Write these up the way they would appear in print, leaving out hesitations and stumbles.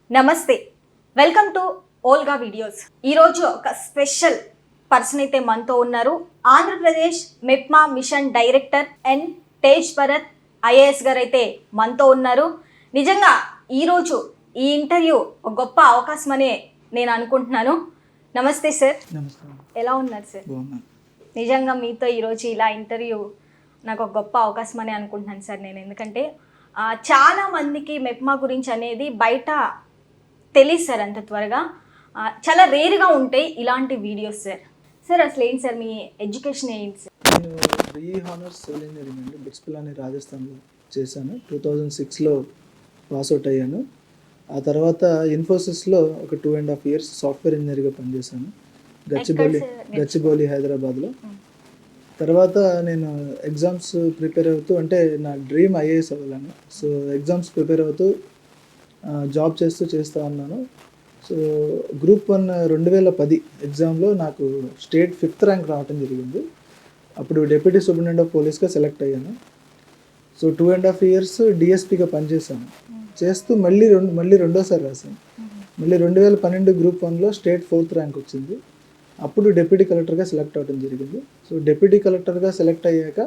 నమస్తే, welcome to Olga videos. ఈరోజు ఒక స్పెషల్ పర్సన్ అయితే మనతో ఉన్నారు. Andhra Pradesh MEPMA mission director N Tej Bharat IAS గారు అయితే మనతో ఉన్నారు. నిజంగా ఈరోజు ఈ ఇంటర్వ్యూ ఒక గొప్ప అవకాశం అనే నేను అనుకుంటున్నాను. నమస్తే సార్. నమస్కారం. ఎలా ఉన్నారు సార్? నిజంగా మీతో ఈరోజు ఇలా ఇంటర్వ్యూ నాకు ఒక గొప్ప అవకాశం అని అనుకుంటున్నాను సార్ నేను. ఎందుకంటే చాలా మందికి మెప్మా గురించి అనేది బయట తెలియదు సార్ అంత త్వరగా. చాలా రేర్గా ఉంటాయి ఇలాంటి వీడియోస్ సార్. సార్ అసలు ఏంటి సార్ మీ ఎడ్యుకేషన్ ఏంటి సార్? నేను BE హానర్స్ సివిల్ ఇంజనీరింగ్ అండి బిట్స్పిల్లాని రాజస్థాన్లో చేశాను. 2006లో పాస్అవుట్ అయ్యాను. ఆ తర్వాత ఇన్ఫోసిస్లో ఒక 2.5 years సాఫ్ట్వేర్ ఇంజనీర్గా పనిచేశాను గచ్చిబౌలి హైదరాబాద్లో. తర్వాత నేను ఎగ్జామ్స్ ప్రిపేర్ అవుతూ, అంటే నా డ్రీమ్ IAS అవ్వాలని, సో ఎగ్జామ్స్ ప్రిపేర్ అవుతూ జాబ్ చేస్తూ ఉన్నాను. సో గ్రూప్ 1 2010 ఎగ్జామ్లో నాకు స్టేట్ 5th ర్యాంక్ రావడం జరిగింది. అప్పుడు డిప్యూటీ సూపరింటెండెంట్ ఆఫ్ పోలీస్గా సెలెక్ట్ అయ్యాను. సో 2.5 years డిఎస్పీగా పనిచేశాను. చేస్తూ మళ్ళీ రెండోసారి రాశాను. మళ్ళీ 2012 గ్రూప్ 1లో స్టేట్ 4th ర్యాంక్ వచ్చింది. అప్పుడు డిప్యూటీ కలెక్టర్గా సెలెక్ట్ అవ్వడం జరిగింది. సో డిప్యూటీ కలెక్టర్గా సెలెక్ట్ అయ్యాక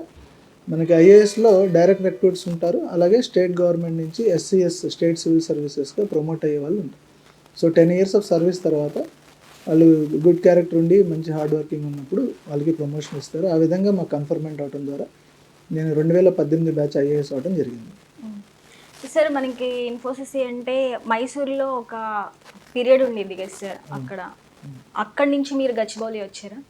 మనకి IASలో డైరెక్ట్ రిక్రూట్స్ ఉంటారు, అలాగే స్టేట్ గవర్నమెంట్ నుంచి SCS స్టేట్ సివిల్ సర్వీసెస్గా ప్రమోట్ అయ్యే వాళ్ళు ఉంటారు. సో 10 years ఆఫ్ సర్వీస్ తర్వాత వాళ్ళు గుడ్ క్యారెక్టర్ ఉండి మంచి హార్డ్ వర్కింగ్ ఉన్నప్పుడు వాళ్ళకి ప్రమోషన్ ఇస్తారు. ఆ విధంగా మాకు కన్ఫర్మెంట్ అవడం ద్వారా నేను 2018 బ్యాచ్ IAS అవడం జరిగింది. సార్ మనకి ఇన్ఫోసిస్ అంటే మైసూర్లో ఒక పీరియడ్ ఉండేది కదా సార్, అక్కడి నుంచి మీరు గచ్చిబౌలి వచ్చారా?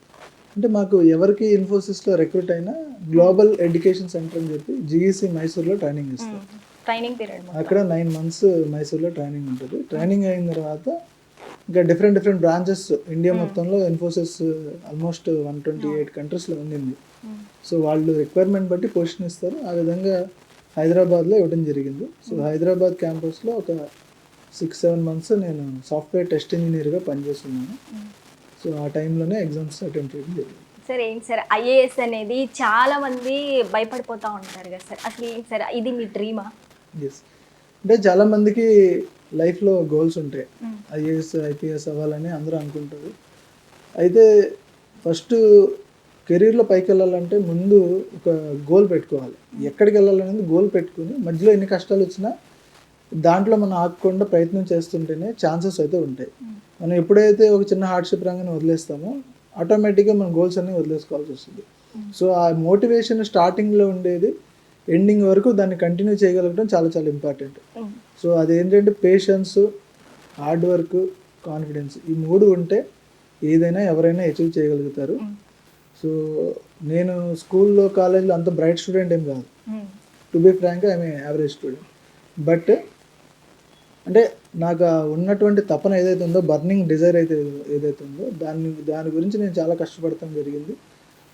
అంటే మాకు ఎవరికి ఇన్ఫోసిస్లో రిక్రూట్ అయినా గ్లోబల్ ఎడ్యుకేషన్ సెంటర్ అని చెప్పి GEC మైసూర్లో ట్రైనింగ్ ఇస్తారు. ట్రైనింగ్ పీరియడ్ అక్కడ 9 months మైసూర్లో ట్రైనింగ్ ఉంటుంది. ట్రైనింగ్ అయిన తర్వాత ఇంకా డిఫరెంట్ బ్రాంచెస్ ఇండియా మొత్తంలో ఇన్ఫోసిస్ ఆల్మోస్ట్ 128 కంట్రీస్లో ఉండింది. సో వాళ్ళు రిక్వైర్మెంట్ బట్టి పొజిషన్ ఇస్తారు. ఆ విధంగా హైదరాబాద్లో ఇవ్వడం జరిగింది. సో హైదరాబాద్ క్యాంపస్లో ఒక 6-7 months నేను సాఫ్ట్వేర్ టెస్ట్ ఇంజనీర్గా పనిచేస్తున్నాను. సో ఆ టైంలోనే ఎగ్జామ్స్ అటెంప్ట్ చేయడం జరిగింది. సార్ ఏంటి సార్ IAS అనేది చాలా మంది భయపడిపోతూ ఉంటారు కదా సార్, అసలు ఏంటి సార్ ఇది మీ డ్రీమా? ఎస్, అంటే చాలామందికి లైఫ్లో గోల్స్ ఉంటాయి. IAS IPS అవ్వాలని అందరూ అనుకుంటారు. అయితే ఫస్ట్ కెరీర్లో పైకి వెళ్ళాలంటే ముందు ఒక గోల్ పెట్టుకోవాలి. ఎక్కడికి వెళ్ళాలనేది గోల్ పెట్టుకుని మధ్యలో ఎన్ని కష్టాలు వచ్చినా దాంట్లో మనం ఆగకుండా ప్రయత్నం చేస్తుంటేనే ఛాన్సెస్ అయితే ఉంటాయి. మనం ఎప్పుడైతే ఒక చిన్న హార్డ్షిప్ రంగాన్ని వదిలేస్తామో ఆటోమేటిక్గా మన గోల్స్ అన్నీ వదిలేసుకోవాల్సి వస్తుంది. సో ఆ మోటివేషన్ స్టార్టింగ్లో ఉండేది ఎండింగ్ వరకు దాన్ని కంటిన్యూ చేయగలగడం చాలా ఇంపార్టెంట్. సో అదేంటంటే పేషెన్స్, హార్డ్ వర్క్, కాన్ఫిడెన్స్, ఈ 3 ఉంటే ఏదైనా ఎవరైనా అచీవ్ చేయగలుగుతారు. సో నేను స్కూల్లో కాలేజ్లో అంత బ్రైట్ స్టూడెంట్ ఏం కాదు. To be frank I'm average student. But అంటే నాకు ఉన్నటువంటి తపన ఏదైతే ఉందో, బర్నింగ్ డిజైర్ ఏదైతే ఉందో దాని గురించి నేను చాలా కష్టపడటం జరిగింది.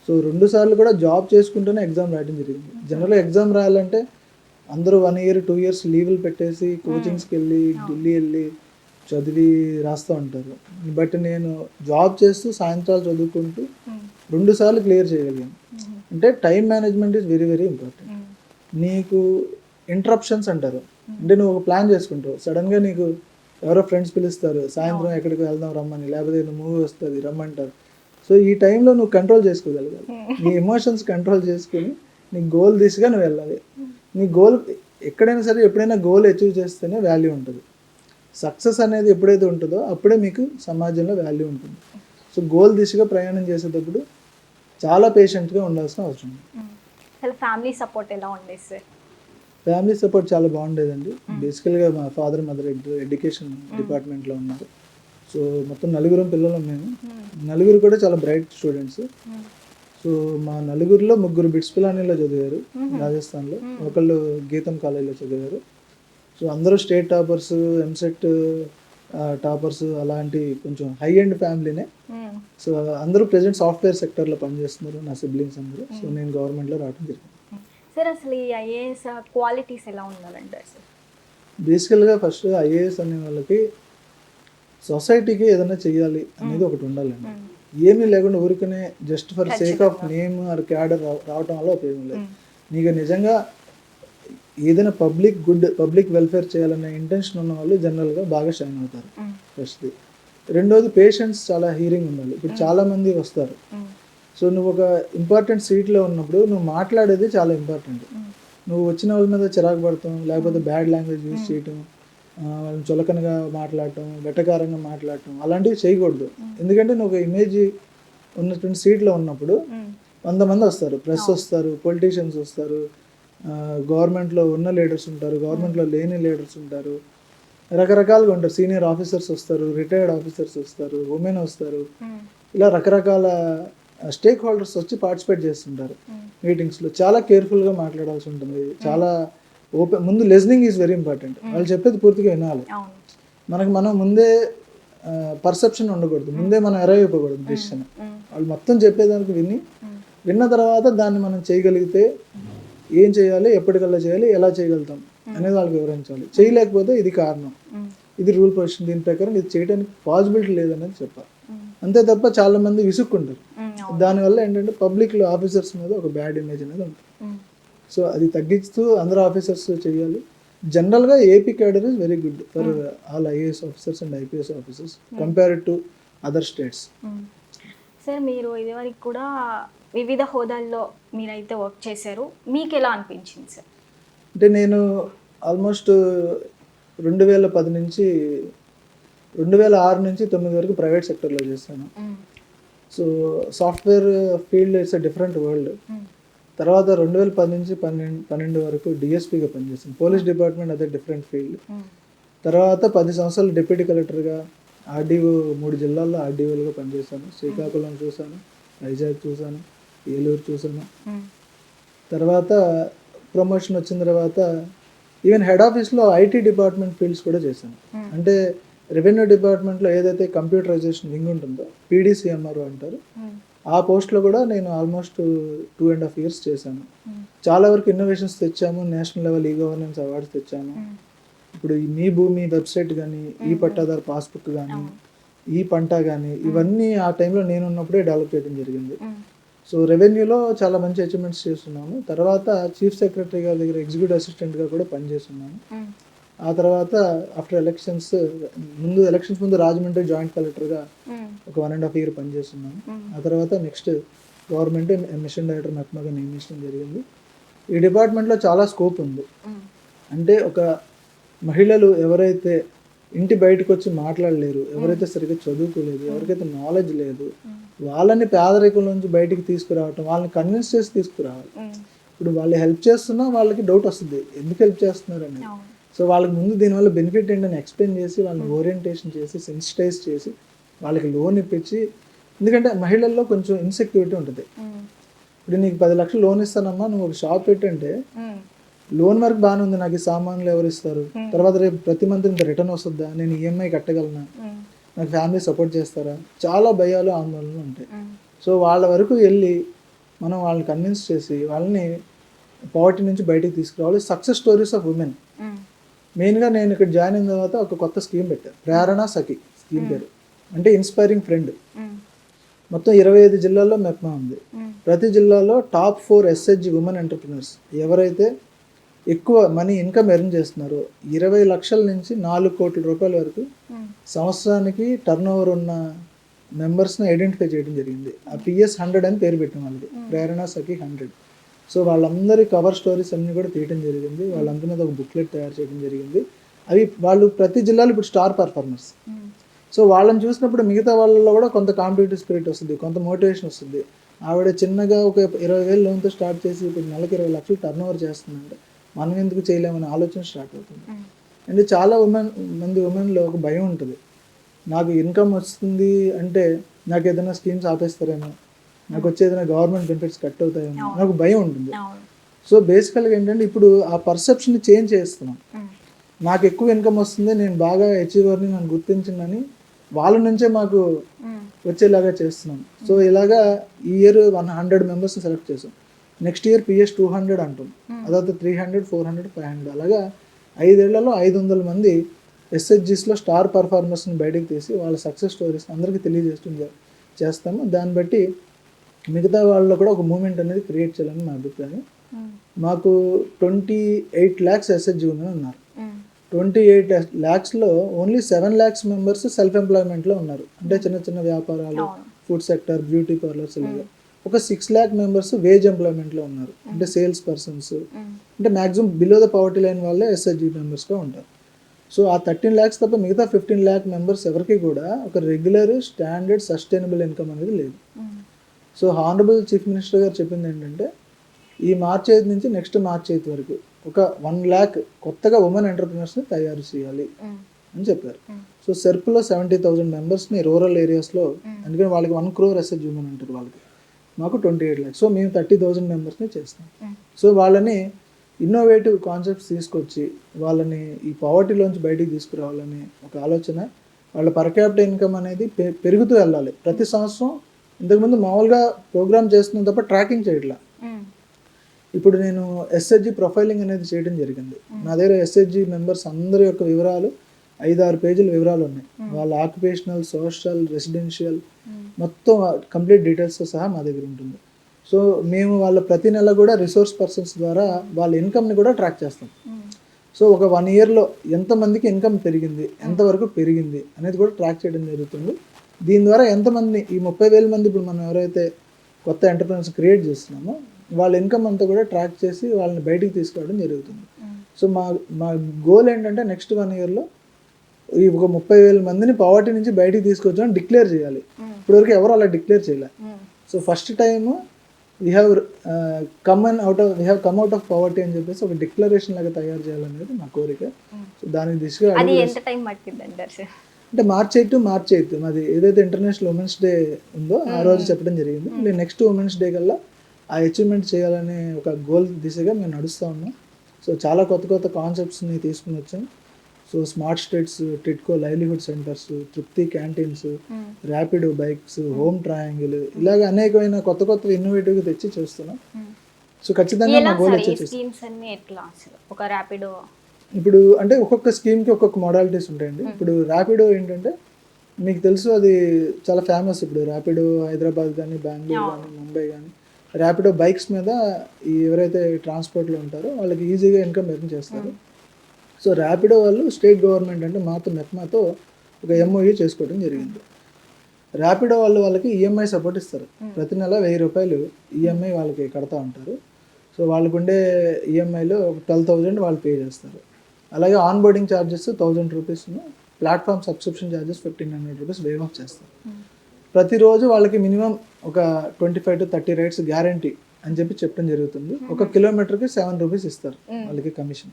సో 2 సార్లు కూడా జాబ్ చేసుకుంటూనే ఎగ్జామ్ రాయడం జరిగింది. జనరల్గా ఎగ్జామ్ రాయాలంటే అందరూ 1 year 2 years లీవ్లు పెట్టేసి కోచింగ్స్కి వెళ్ళి ఢిల్లీ వెళ్ళి చదివి రాస్తూ ఉంటారు. బట్ నేను జాబ్ చేస్తూ సాయంత్రాలు చదువుకుంటూ 2 సార్లు క్లియర్ చేయగలిగాను. అంటే time management is very important. నీకు ఇంటరప్షన్స్ అంటారు, అంటే నువ్వు ఒక ప్లాన్ చేసుకుంటావు, సడన్గా నీకు ఎవరో ఫ్రెండ్స్ పిలుస్తారు, సాయంత్రం ఎక్కడికి వెళ్దాం రమ్మని, లేకపోతే మూవీ వస్తుంది రమ్మంటారు. సో ఈ టైంలో నువ్వు కంట్రోల్ చేసుకోగలగాలి. నీ ఎమోషన్స్ కంట్రోల్ చేసుకుని నీ గోల్ దిశగా నువ్వు వెళ్ళాలి. నీ గోల్ ఎక్కడైనా సరే ఎప్పుడైనా గోల్ అచీవ్ చేస్తేనే వాల్యూ ఉంటుంది. సక్సెస్ అనేది ఎప్పుడైతే ఉంటుందో అప్పుడే మీకు సమాజంలో వాల్యూ ఉంటుంది. సో గోల్ దిశగా ప్రయాణం చేసేటప్పుడు చాలా పేషెంట్గా ఉండాల్సిన అవసరం ఉంది. అసలు ఫ్యామిలీ సపోర్ట్ ఎలా ఉండేది సార్? ఫ్యామిలీ సపోర్ట్ చాలా బాగుండేదండి. బేసికల్గా మా ఫాదర్ మదర్ ఎడ్యుకేషన్ డిపార్ట్మెంట్లో ఉన్నారు. సో మొత్తం 9 పిల్లలు మేము. 9 కూడా చాలా బ్రైట్ స్టూడెంట్స్. సో మా 9లో 3 బిట్స్పిల్లానిలో చదివారు రాజస్థాన్లో, ఒకళ్ళు గీతం కాలేజీలో చదివారు. సో అందరూ స్టేట్ టాపర్స్, ఎంసెట్ టాపర్స్, అలాంటి కొంచెం హై ఎండ్ ఫ్యామిలీనే. సో అందరూ ప్రెజెంట్ సాఫ్ట్వేర్ సెక్టర్లో పనిచేస్తున్నారు నా సిబ్లింగ్స్ అందరూ. సో నేను గవర్నమెంట్లో రావడం జరిగింది. సార్ అసలు ఈ IAS క్వాలిటీస్ ఎలా ఉండాలంటారు సార్? బేసికల్గా ఫస్ట్ IAS అనే వాళ్ళకి సొసైటీకి ఏదైనా చెయ్యాలి అనేది ఒకటి ఉండాలండి. ఏమీ లేకుండా ఊరికనే just for sake of name or cadre రావటం వల్ల ఉపయోగం లేదు. నీకు నిజంగా ఏదైనా పబ్లిక్ వెల్ఫేర్ చేయాలనే ఇంటెన్షన్ ఉన్న వాళ్ళు జనరల్గా బాగా షైన్ అవుతారు. ఫస్ట్ది. రెండోది పేషెంట్స్ చాలా హీరింగ్ ఉండాలి. ఇప్పుడు చాలామంది వస్తారు. సో నువ్వు ఒక ఇంపార్టెంట్ సీట్లో ఉన్నప్పుడు నువ్వు మాట్లాడేది చాలా ఇంపార్టెంట్. నువ్వు వచ్చిన వాళ్ళ మీద చిరాకు పడతాం, లేకపోతే బ్యాడ్ లాంగ్వేజ్ యూజ్ చేయటం, వాళ్ళని చులకనగా మాట్లాడటం, వెటకారంగా మాట్లాడటం అలాంటివి చేయకూడదు. ఎందుకంటే నువ్వు ఒక ఇమేజ్ ఉన్నటువంటి సీట్లో ఉన్నప్పుడు 100 మంది వస్తారు, ప్రెస్ వస్తారు, పొలిటీషియన్స్ వస్తారు, గవర్నమెంట్లో ఉన్న లీడర్స్ ఉంటారు, గవర్నమెంట్లో లేని లీడర్స్ ఉంటారు, రకరకాలుగా ఉంటారు, సీనియర్ ఆఫీసర్స్ వస్తారు, రిటైర్డ్ ఆఫీసర్స్ వస్తారు, ఉమెన్ వస్తారు, ఇలా రకరకాల స్టేక్ హోల్డర్స్ వచ్చి పార్టిసిపేట్ చేస్తుంటారు మీటింగ్స్లో. చాలా కేర్ఫుల్గా మాట్లాడాల్సి ఉంటుంది. చాలా ముందు లిజనింగ్ ఈజ్ వెరీ ఇంపార్టెంట్. వాళ్ళు చెప్పేది పూర్తిగా వినాలి. మనం ముందే పర్సెప్షన్ ఉండకూడదు, ముందే మనం అరైవ్ అయిపోకూడదు డిసిషన్. వాళ్ళు మొత్తం చెప్పేదానికి విన్న తర్వాత దాన్ని మనం చేయగలిగితే ఏం చేయాలి, ఎప్పటికల్లా చేయాలి, ఎలా చేయగలుగుతాం అనేది వాళ్ళకి వివరించాలి. చేయలేకపోతే ఇది కారణం, ఇది రూల్ పొజిషన్, దీని ప్రకారం ఇది చేయడానికి పాసిబిలిటీ లేదనేది చెప్పాలి. అంతే తప్ప చాలా మంది విసుక్కుంటారు. దానివల్ల ఏంటంటే పబ్లిక్లో ఆఫీసర్స్ మీద ఒక బ్యాడ్ ఇమేజ్ అనేది ఉంటుంది. సో అది తగ్గిస్తూ అందరూ ఆఫీసర్స్ చేయాలి. జనరల్గా AP cadre is very good for all IAS officers and IPS officers compared to other states. Sir మీరు ఇదివరకు కూడా వివిధ హోదాల్లో మీరైతే వర్క్ చేశారు, మీకు ఎలా అనిపించింది సార్? అంటే నేను ఆల్మోస్ట్ 2010 నుంచి 2006 నుంచి 2009 వరకు ప్రైవేట్ సెక్టర్లో చేశాను. So software field it's a different world. తర్వాత 2010 నుంచి 12 వరకు డిఎస్పీగా పనిచేశాను. పోలీస్ డిపార్ట్మెంట్ అదే డిఫరెంట్ ఫీల్డ్. తర్వాత 10 సంవత్సరాలు డిప్యూటీ కలెక్టర్గా, ఆర్డీఓ 3 జిల్లాల్లో ఆర్డీఓలుగా పనిచేశాను. శ్రీకాకుళం చూశాను, వైజాగ్ చూశాను, ఏలూరు చూశాను. తర్వాత ప్రమోషన్ వచ్చిన తర్వాత ఈవెన్ హెడ్ ఆఫీస్లో ఐటీ డిపార్ట్మెంట్ ఫీల్డ్స్ కూడా చేశాను. అంటే రెవెన్యూ డిపార్ట్మెంట్లో ఏదైతే కంప్యూటరైజేషన్ వింగ్ ఉంటుందో పీడీసీఎంఆర్ అంటారు, ఆ పోస్ట్లో కూడా నేను ఆల్మోస్ట్ 2.5 years చేశాను. చాలా వరకు ఇన్నోవేషన్స్ తెచ్చాము, national level e governance awards తెచ్చాము. ఇప్పుడు ఈ మీ భూమి వెబ్సైట్ కానీ, ఈ పట్టాదారు పాస్బుక్ కానీ, ఈ పంట కానీ, ఇవన్నీ ఆ టైంలో నేను ఉన్నప్పుడే డెవలప్ చేయడం జరిగింది. సో రెవెన్యూలో చాలా మంచి అచీవ్మెంట్స్ చేస్తున్నాను. తర్వాత చీఫ్ సెక్రటరీ గారి దగ్గర ఎగ్జిక్యూటివ్ అసిస్టెంట్గా కూడా పనిచేస్తున్నాను. ఆ తర్వాత ఆఫ్టర్ ఎలక్షన్స్ ముందు రాజమండ్రి జాయింట్ కలెక్టర్గా ఒక 1.5 year పనిచేస్తున్నాను. ఆ తర్వాత నెక్స్ట్ గవర్నమెంట్ మిషన్ డైరెక్టర్ మెప్మాగా నియమించడం జరిగింది. ఈ డిపార్ట్మెంట్లో చాలా స్కోప్ ఉంది. అంటే ఒక మహిళలు ఎవరైతే ఇంటి బయటకు వచ్చి మాట్లాడలేరు, ఎవరైతే సరిగ్గా చదువుకోలేదు, ఎవరికైతే నాలెడ్జ్ లేదు, వాళ్ళని పేదరికం నుంచి బయటికి తీసుకురావటం, వాళ్ళని కన్విన్స్ చేసి తీసుకురావాలి. ఇప్పుడు వాళ్ళు హెల్ప్ చేస్తున్నా వాళ్ళకి డౌట్ వస్తుంది, ఎందుకు హెల్ప్ చేస్తున్నారు అనేది. సో వాళ్ళకి ముందు దీనివల్ల బెనిఫిట్ ఏంటని ఎక్స్ప్లెయిన్ చేసి, వాళ్ళని ఓరియంటేషన్ చేసి, సెన్సిటైజ్ చేసి, వాళ్ళకి లోన్ ఇప్పించి. ఎందుకంటే మహిళల్లో కొంచెం ఇన్సెక్యూరిటీ ఉంటుంది. ఇప్పుడు నీకు 10 లక్షలు లోన్ ఇస్తానమ్మా, నువ్వు ఒక షాప్ పెట్టంటే లోన్ వరకు బాగానే ఉంది, నాకు ఈ సామాన్లు ఎవరు ఇస్తారు, తర్వాత రేపు ప్రతి మంత్ ఇంత రిటర్న్ వస్తుందా, నేను ఈఎంఐ కట్టగలనా, నాకు ఫ్యామిలీ సపోర్ట్ చేస్తారా, చాలా భయాలు ఆందోళనలు ఉంటాయి. సో వాళ్ళ వరకు వెళ్ళి మనం వాళ్ళని కన్విన్స్ చేసి వాళ్ళని పావర్టీ నుంచి బయటికి తీసుకురావాలి. Success stories of women. మెయిన్గా నేను ఇక్కడ జాయిన్ అయిన తర్వాత ఒక కొత్త స్కీమ్ పెట్టాను, ప్రేరణ సఖి స్కీమ్ పేరు. అంటే ఇన్స్పైరింగ్ ఫ్రెండ్. మొత్తం 25 జిల్లాల్లో మెప్మా ఉంది. ప్రతి జిల్లాలో టాప్ 4 ఎస్హెచ్జి ఉమెన్ ఎంటర్ప్రినర్స్ ఎవరైతే ఎక్కువ మనీ ఇన్కమ్ ఎర్న్ చేస్తున్నారో, 20 లక్షల నుంచి 4 కోట్ల రూపాయల వరకు సంవత్సరానికి టర్న్ ఓవర్ ఉన్న మెంబర్స్ని ఐడెంటిఫై చేయడం జరిగింది. ఆ PS 100 అని పేరు పెట్టిన వాళ్ళకి, ప్రేరణ సఖి 100. సో వాళ్ళందరి కవర్ స్టోరీస్ అన్నీ కూడా తీయడం జరిగింది. వాళ్ళందరి మీద ఒక బుక్లెట్ తయారు చేయడం జరిగింది. అవి వాళ్ళు ప్రతి జిల్లాలో ఇప్పుడు స్టార్ పర్ఫార్మర్స్. సో వాళ్ళని చూసినప్పుడు మిగతా వాళ్ళలో కూడా కొంత కాంపిటేటివ్ స్పిరిట్ వస్తుంది, కొంత మోటివేషన్ వస్తుంది. ఆవిడ చిన్నగా ఒక 20,000 లోన్తో స్టార్ట్ చేసి ఇప్పుడు నెలకి 20 లక్షలు టర్న్ ఓవర్ చేస్తుందంటే మనం ఎందుకు చేయలేమనే ఆలోచన స్టార్ట్ అవుతుంది. అంటే చాలా మంది ఉమెన్లో ఒక భయం ఉంటుంది, నాకు ఇన్కమ్ వస్తుంది అంటే నాకు ఏదైనా స్కీమ్స్ ఆపేస్తారేమో, నాకు వచ్చే ఏదైనా గవర్నమెంట్ బెనిఫిట్స్ కట్ అవుతాయేమో, నాకు భయం ఉంటుంది. సో బేసికల్గా ఏంటంటే ఇప్పుడు ఆ పర్సెప్షన్ చేంజ్ చేస్తున్నాం. నాకు ఎక్కువ ఇన్కమ్ వస్తుంది, నేను బాగా అచీవర్ని నన్ను గుర్తించిందని వాళ్ళ నుంచే మాకు వచ్చేలాగా చేస్తున్నాం. సో ఇలాగా ఈ ఇయర్ 100 మెంబర్స్ని సెలెక్ట్ చేసాం. నెక్స్ట్ ఇయర్ PS 200 అంటాం, అదొక 300, 400, 500, అలాగా 5 ఏళ్లలో 500 మంది ఎస్హెచ్జిస్లో స్టార్ పర్ఫార్మర్స్ని బయటకు తీసి వాళ్ళ సక్సెస్ స్టోరీస్ అందరికీ చేస్తాము. దాన్ని బట్టి మిగతా వాళ్ళలో కూడా ఒక మూమెంట్ అనేది క్రియేట్ చేయాలని నా అభిప్రాయం. మాకు 28 lakhs ఎస్హెచ్జి ఉమెన్ ఉన్నారు. 28 lakhsలో ఓన్లీ 7 lakhs మెంబర్స్ సెల్ఫ్ ఎంప్లాయ్మెంట్లో ఉన్నారు. అంటే చిన్న చిన్న వ్యాపారాలు, ఫుడ్ సెక్టర్, బ్యూటీ పార్లర్స్ ఇలాగా. ఒక 6 lakh మెంబర్స్ వేజ్ ఎంప్లాయ్మెంట్లో ఉన్నారు. అంటే సేల్స్ పర్సన్స్, అంటే maximum below the poverty line వాళ్ళే ఎస్హెచ్జి మెంబర్స్గా ఉంటారు. సో ఆ 13 lakhs తప్ప మిగతా 15 lakh మెంబర్స్ ఎవరికి కూడా ఒక రెగ్యులర్ స్టాండర్డ్ సస్టైనబుల్ ఇన్కమ్ అనేది లేదు. సో హానరబుల్ చీఫ్ మినిస్టర్ గారు చెప్పింది ఏంటంటే ఈ మార్చి 5 నుంచి నెక్స్ట్ మార్చి 8 వరకు ఒక 1 lakh కొత్తగా ఉమెన్ ఎంటర్ప్రినర్స్ని తయారు చేయాలి అని చెప్పారు. సో సెర్ప్లో 70,000 మెంబర్స్ని రూరల్ ఏరియాస్లో, అందుకని వాళ్ళకి 1 crore ఎస్హెచ్జి ఉమెన్ అంటారు వాళ్ళకి, మాకు 28 lakhs. సో మేము 30,000 మెంబర్స్ని చేస్తాం. సో వాళ్ళని ఇన్నోవేటివ్ కాన్సెప్ట్స్ తీసుకొచ్చి వాళ్ళని ఈ పావర్టీలోంచి బయటికి తీసుకురావాలని ఒక ఆలోచన. వాళ్ళ పర్ క్యాపిటల్ ఇన్కమ్ అనేది పెరుగుతూ వెళ్ళాలి ప్రతి సంవత్సరం. ఇంతకుముందు మామూలుగా ప్రోగ్రామ్ చేస్తున్నాం తప్ప ట్రాకింగ్ చేయట్లా. ఇప్పుడు నేను ఎస్హెచ్జి ప్రొఫైలింగ్ అనేది చేయడం జరిగింది. నా దగ్గర ఎస్హెచ్జి మెంబర్స్ అందరి యొక్క వివరాలు 5-6 పేజీల వివరాలు ఉన్నాయి. వాళ్ళ ఆక్యుపేషనల్, సోషల్, రెసిడెన్షియల్ మొత్తం కంప్లీట్ డీటెయిల్స్తో సహా మా దగ్గర ఉంటుంది. సో మేము వాళ్ళ ప్రతి నెల కూడా రిసోర్స్ పర్సన్స్ ద్వారా వాళ్ళ ఇన్కమ్ని కూడా ట్రాక్ చేస్తాం. సో ఒక 1 yearలో ఎంతమందికి ఇన్కమ్ పెరిగింది, ఎంతవరకు పెరిగింది అనేది కూడా ట్రాక్ చేయడం జరుగుతుంది. దీని ద్వారా ఎంతమంది, ఈ 30,000 మంది ఇప్పుడు మనం ఎవరైతే కొత్త ఎంటర్ప్రెనర్స్ క్రియేట్ చేస్తున్నామో వాళ్ళ ఇన్కమ్ అంతా కూడా ట్రాక్ చేసి వాళ్ళని బయటికి తీసుకురావడం జరుగుతుంది. సో మా గోల్ ఏంటంటే నెక్స్ట్ 1 yearలో ఈ ఒక 30,000 మందిని పావర్టీ నుంచి బయటికి తీసుకొచ్చామని డిక్లేర్ చేయాలి. ఇప్పటివరకు ఎవరు అలా డిక్లేర్ చేయలే. So first time we have come out of poverty అని చెప్పేసి ఒక డిక్లరేషన్ లాగా తయారు చేయాలనేది నా కోరిక. సో దానికి దిశగా అంటే మార్చి 8 మాది ఏదైతే ఇంటర్నేషనల్ ఉమెన్స్ డే ఉందో ఆ రోజు చెప్పడం జరిగింది. నేను నెక్స్ట్ ఉమెన్స్ డే కల్లా ఆ అచీవ్మెంట్ చేయాలనే ఒక గోల్ దిశగా మేము నడుస్తూ ఉన్నాం. సో చాలా కొత్త కొత్త కాన్సెప్ట్స్ని తీసుకుని వచ్చాం. So smart states, TIDCO livelihood centres, Trupti canteens, Rapido bikes, home triangle, ఇలాగ అనేకమైన కొత్త కొత్త ఇన్నోవేటివ్గా తెచ్చి చేస్తున్నాం. సో ఖచ్చితంగా మా గోల్ వచ్చేసి ఇప్పుడు అంటే ఒక్కొక్క స్కీమ్కి ఒక్కొక్క మోడాలిటీస్ ఉంటాయండి. ఇప్పుడు ర్యాపిడో ఏంటంటే మీకు తెలుసు అది చాలా ఫేమస్. ఇప్పుడు ర్యాపిడో హైదరాబాద్ కానీ, బెంగళూరు కానీ, ముంబై కానీ ర్యాపిడో బైక్స్ మీద ఎవరైతే ట్రాన్స్పోర్ట్లో ఉంటారో వాళ్ళకి ఈజీగా ఇన్కమ్ ఎర్న్ చేస్తారు. సో ర్యాపిడో వాళ్ళు స్టేట్ గవర్నమెంట్ అంటే మెప్మాతో ఒక ఎంఓయూ చేసుకోవడం జరిగింది. ర్యాపిడో వాళ్ళకి ఈఎంఐ సపోర్ట్ ఇస్తారు. ప్రతి నెల 1,000 రూపాయలు ఈఎంఐ వాళ్ళకి కడతా ఉంటారు. సో వాళ్ళకు ఉండే ఈఎంఐలో 12,000 వాళ్ళు పే చేస్తారు. అలాగే on boarding charges 1,000 rupees, platform subscription charges 1,500 rupees wave of చేస్తారు. ప్రతిరోజు వాళ్ళకి మినిమం ఒక 25 to 30 రైడ్స్ గ్యారంటీ అని చెప్పడం జరుగుతుంది. 1 kilometerకి 7 రూపీస్ ఇస్తారు వాళ్ళకి కమిషన్.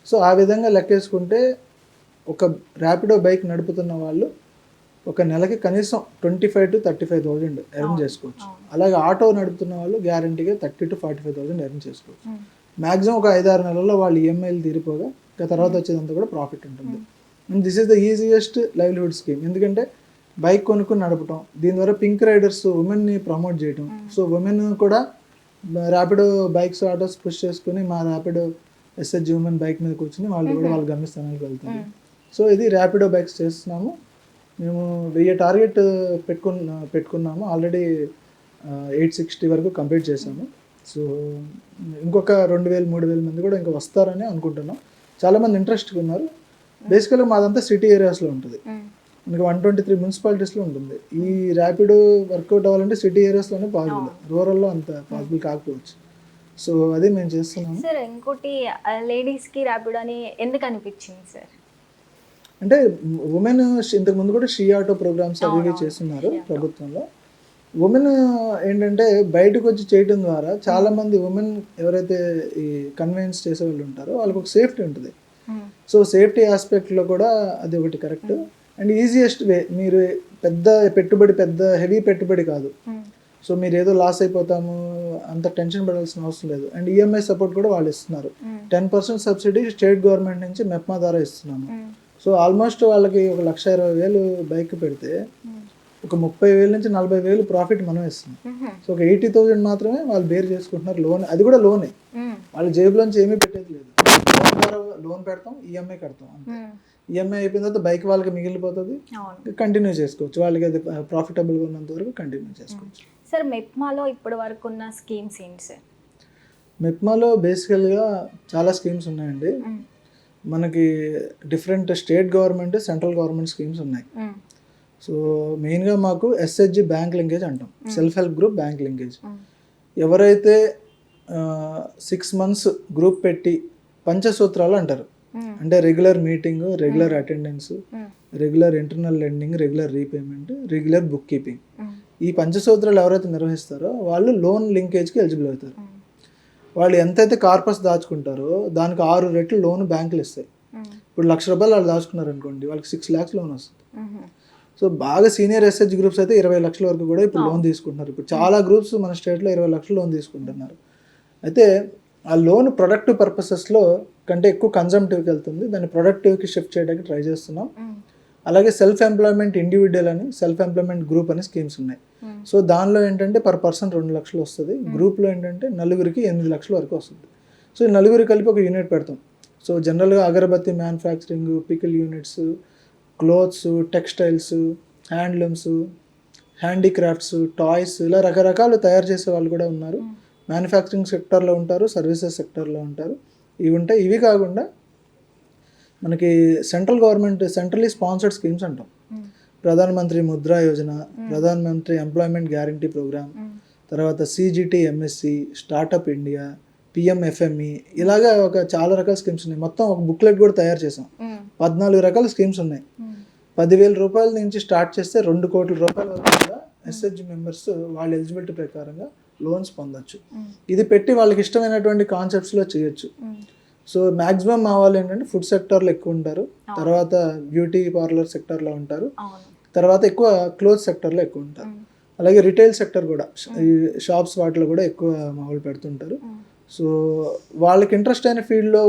సో ఆ విధంగా లెక్కేసుకుంటే ఒక ర్యాపిడో బైక్ నడుపుతున్న వాళ్ళు ఒక నెలకి కనీసం 25 to 35,000 ఎర్న్ చేసుకోవచ్చు. అలాగే ఆటో నడుపుతున్న వాళ్ళు గ్యారంటీగా 30 to 45,000 ఎర్న్ చేసుకోవచ్చు. మ్యాక్సిమం ఒక 5-6 నెలల్లో వాళ్ళు ఈఎంఐలు తీరిపోగా ఇంకా తర్వాత వచ్చేదంతా కూడా ప్రాఫిట్ ఉంటుంది. And this is the easiest livelihood scheme. ఎందుకంటే బైక్ కొనుక్కుని నడపటం, దీని ద్వారా పింక్ రైడర్స్ ఉమెన్ని ప్రమోట్ చేయటం. సో ఉమెన్ కూడా ర్యాపిడో బైక్స్, ఆటోస్ పుష్ చేసుకుని మా ర్యాపిడో ఎస్హెచ్జి ఉమెన్ బైక్ మీద కూర్చుని వాళ్ళు కూడా వాళ్ళ గమ్యస్థానానికి వెళ్తారు. సో ఇది ర్యాపిడో బైక్స్ చేస్తున్నాము. మేము 1000 టార్గెట్ పెట్టుకున్నాము. ఆల్రెడీ 860 వరకు కంప్లీట్ చేసాము. సో ఇంకొక 2,000-3,000 మంది కూడా ఇంకా వస్తారని అనుకుంటున్నాం. చాలామంది ఇంట్రెస్ట్గా ఉన్నారు. బేసికల్గా మాదంతా సిటీ ఏరియాస్లో ఉంటుంది. మనకి 123 మున్సిపాలిటీస్లో ఉంటుంది. ఈ ర్యాపిడో వర్కౌట్ అవ్వాలంటే సిటీ ఏరియాస్లోనే పాసిబుల్, రూరల్లో అంత పాసిబుల్ కాకపోవచ్చు. సో అదే మేము చేస్తున్నాము. సార్ ఇంకోటి లేడీస్కి ర్యాపిడో అని ఎందుకు అనిపించింది సార్? అంటే ఉమెన్ ఇంతకు ముందు కూడా షీ ఆటో ప్రోగ్రామ్స్ అవి చేస్తున్నారు ప్రభుత్వంలో. ఉమెన్ ఏంటంటే బయటకు వచ్చి చేయడం ద్వారా చాలామంది ఉమెన్ ఎవరైతే ఈ కన్వెన్స్ చేసే వాళ్ళు ఉంటారో వాళ్ళకి ఒక సేఫ్టీ ఉంటుంది. సో సేఫ్టీ ఆస్పెక్ట్లో కూడా అది ఒకటి కరెక్ట్. అండ్ ఈజియెస్ట్ వే, మీరు పెద్ద హెవీ పెట్టుబడి కాదు. సో మీరు ఏదో లాస్ అయిపోతాము అంత టెన్షన్ పడాల్సిన అవసరం లేదు. అండ్ ఈఎంఐ సపోర్ట్ కూడా వాళ్ళు ఇస్తున్నారు. 10% సబ్సిడీ స్టేట్ గవర్నమెంట్ నుంచి మెప్మా ద్వారా ఇస్తున్నాము. సో ఆల్మోస్ట్ వాళ్ళకి 1,20,000 బైక్ పెడితే ఒక 30,000 నుంచి 40,000 ప్రాఫిట్ మనం ఇస్తున్నాం. సో ఒక 80,000 మాత్రమే వాళ్ళు బేర్ చేసుకుంటున్నారు. లోన్, అది కూడా లోనే, వాళ్ళ జేబులోంచి ఏమీ పెట్టేది లేదు. లోన్ పెడతాం, ఈఎంఐ కడతాం అంతే. ఈఎంఐ అయిపోయిన తర్వాత బైక్ వాళ్ళకి మిగిలిపోతుంది, కంటిన్యూ చేసుకోవచ్చు. వాళ్ళకి అది ప్రాఫిటబుల్గా ఉన్నంత వరకు కంటిన్యూ చేసుకోవచ్చు. సార్ మెప్మాలో ఇప్పటి వరకు ఉన్న స్కీమ్స్ ఏంటి సార్? మెప్మాలో బేసికల్గా చాలా స్కీమ్స్ ఉన్నాయండి. మనకి different state government, central government schemes ఉన్నాయి. సో మెయిన్గా మాకు ఎస్హెచ్జి బ్యాంక్ లింకేజ్ అంటాం, self help group bank linkage. ఎవరైతే 6 months గ్రూప్ పెట్టి పంచసూత్రాలు అంటారు, అంటే regular meeting, regular attendance, regular internal lending, regular repayment, regular book keeping, ఈ పంచసూత్రాలు ఎవరైతే నిర్వహిస్తారో వాళ్ళు లోన్ లింకేజ్కి ఎలిజిబుల్ అవుతారు. వాళ్ళు ఎంతైతే కార్పస్ దాచుకుంటారో దానికి 6 రెట్లు లోన్ బ్యాంకులు ఇస్తాయి. ఇప్పుడు ₹1,00,000 వాళ్ళు దాచుకున్నారు అనుకోండి, వాళ్ళకి 6 lakhs లోన్ వస్తుంది. సో బాగా సీనియర్ ఎస్హెచ్ గ్రూప్స్ అయితే 20 లక్షల వరకు కూడా ఇప్పుడు లోన్ తీసుకుంటున్నారు. ఇప్పుడు చాలా గ్రూప్స్ మన స్టేట్లో 20 లక్షలు లోన్ తీసుకుంటున్నారు. అయితే ఆ లోన్ ప్రొడక్టివ్ పర్పసెస్లో కంటే ఎక్కువ కన్జంప్టివ్కి వెళ్తుంది, దాన్ని ప్రొడక్టివ్కి షిఫ్ట్ చేయడానికి ట్రై చేస్తున్నాం. అలాగే సెల్ఫ్ ఎంప్లాయ్మెంట్ ఇండివిజువల్ అని, సెల్ఫ్ ఎంప్లాయ్మెంట్ గ్రూప్ అని స్కీమ్స్ ఉన్నాయి. సో దానిలో ఏంటంటే పర్ పర్సన్ 2 లక్షలు వస్తుంది. గ్రూప్లో ఏంటంటే నలుగురికి 8 లక్షల వరకు వస్తుంది. సో ఈ నలుగురు కలిపి ఒక యూనిట్ పెడతాం. సో జనరల్గా అగరబత్తి manufacturing, pickle units, clothes, textiles, handlooms, handicrafts, toys, ఇలా రకరకాలు తయారు చేసే వాళ్ళు కూడా ఉన్నారు. మ్యానుఫ్యాక్చరింగ్ సెక్టర్లో ఉంటారు, సర్వీసెస్ సెక్టర్లో ఉంటారు. ఇవి ఉంటాయి. ఇవి కాకుండా మనకి central government centrally sponsored schemes అంటాం. Pradhan Mantri Mudra Yojana, Pradhan Mantri employment guarantee program, తర్వాత CGT MSc, startup India, PMFME, ఇలాగా ఒక చాలా రకాల స్కీమ్స్ ఉన్నాయి. మొత్తం ఒక బుక్లెట్ కూడా తయారు చేసాం. 14 రకాల స్కీమ్స్ ఉన్నాయి. 10,000 రూపాయల నుంచి స్టార్ట్ చేస్తే 2 కోట్ల రూపాయల వరకు కూడా ఎస్హెచ్జి మెంబర్స్ వాళ్ళ ఎలిజిబిలిటీ ప్రకారంగా లోన్స్ పొందొచ్చు. ఇది పెట్టి వాళ్ళకి ఇష్టమైనటువంటి కాన్సెప్ట్స్లో చేయొచ్చు. సో మ్యాక్సిమం మా వాళ్ళు ఏంటంటే ఫుడ్ సెక్టర్లో ఎక్కువ ఉంటారు, తర్వాత బ్యూటీ పార్లర్ సెక్టర్లో ఉంటారు, తర్వాత ఎక్కువ క్లోత్ సెక్టర్లో ఎక్కువ ఉంటారు. అలాగే రిటైల్ సెక్టర్ కూడా, ఈ షాప్స్ వాటిలో కూడా ఎక్కువ మా వాళ్ళు పెడుతుంటారు. సో వాళ్ళకి ఇంట్రెస్ట్ అయిన ఫీల్డ్లో,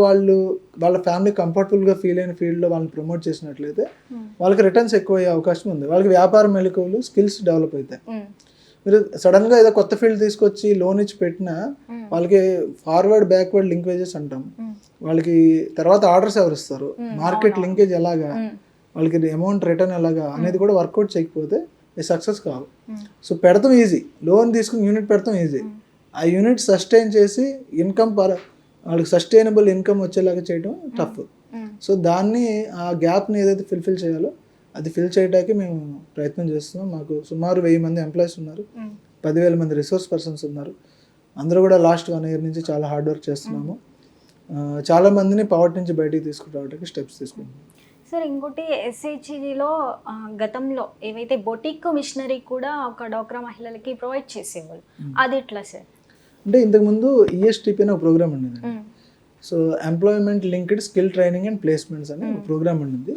వాళ్ళ ఫ్యామిలీ కంఫర్టబుల్గా ఫీల్ అయిన ఫీల్డ్లో వాళ్ళని ప్రమోట్ చేసినట్లయితే వాళ్ళకి రిటర్న్స్ ఎక్కువ అయ్యే అవకాశం ఉంది. వాళ్ళకి వ్యాపార మెలకువలు, స్కిల్స్ డెవలప్ అవుతాయి. మీరు సడన్గా ఏదో కొత్త ఫీల్డ్ తీసుకొచ్చి లోన్ ఇచ్చి పెట్టినా వాళ్ళకి ఫార్వర్డ్ బ్యాక్వర్డ్ లింకేజెస్ అంటాం. వాళ్ళకి తర్వాత ఆర్డర్స్ ఎవరు ఇస్తారు, మార్కెట్ లింకేజ్ ఎలాగా, వాళ్ళకి అమౌంట్ రిటర్న్ ఎలాగా అనేది కూడా వర్కౌట్ చేయకపోతే సక్సెస్ కావు. సో పెడతాం ఈజీ, లోన్ తీసుకుని యూనిట్ పెడతాం ఈజీ. ఆ యూనిట్ సస్టైన్ చేసి ఇన్కమ్ వాళ్ళకి సస్టైనబుల్ ఇన్కమ్ వచ్చేలాగా చేయడం టఫ్. సో దాన్ని, ఆ గ్యాప్ని ఏదైతే ఫిల్ చేయాలో అది ఫిల్ చేయడానికి మేము ప్రయత్నం చేస్తున్నాం. మాకు సుమారు 1000 మంది ఎంప్లాయీస్ ఉన్నారు, 10,000 మంది రిసోర్స్ పర్సన్స్ ఉన్నారు. అందరూ కూడా లాస్ట్ 1 year నుంచి చాలా హార్డ్ వర్క్ చేస్తున్నాము. చాలా మందిని పవర్టీ నుంచి బయటికి తీసుకురావడానికి స్టెప్స్ తీసుకుంటున్నాం. సార్ ఇంకోటి, ఎస్హెచ్జిలో గతంలో ఏవైతే బొటిక్ మిషనరీ కూడా ఒక డోక్రా మహిళలకి ప్రొవైడ్ చేసేవాళ్ళు, అది ఎట్లా సార్? అంటే ఇంతకుముందు ఈఎస్టీపీ అనే ఒక ప్రోగ్రామ్ ఉండింది. So employment linked skill training and placements అనే ఒక ప్రోగ్రామ్ ఉండింది.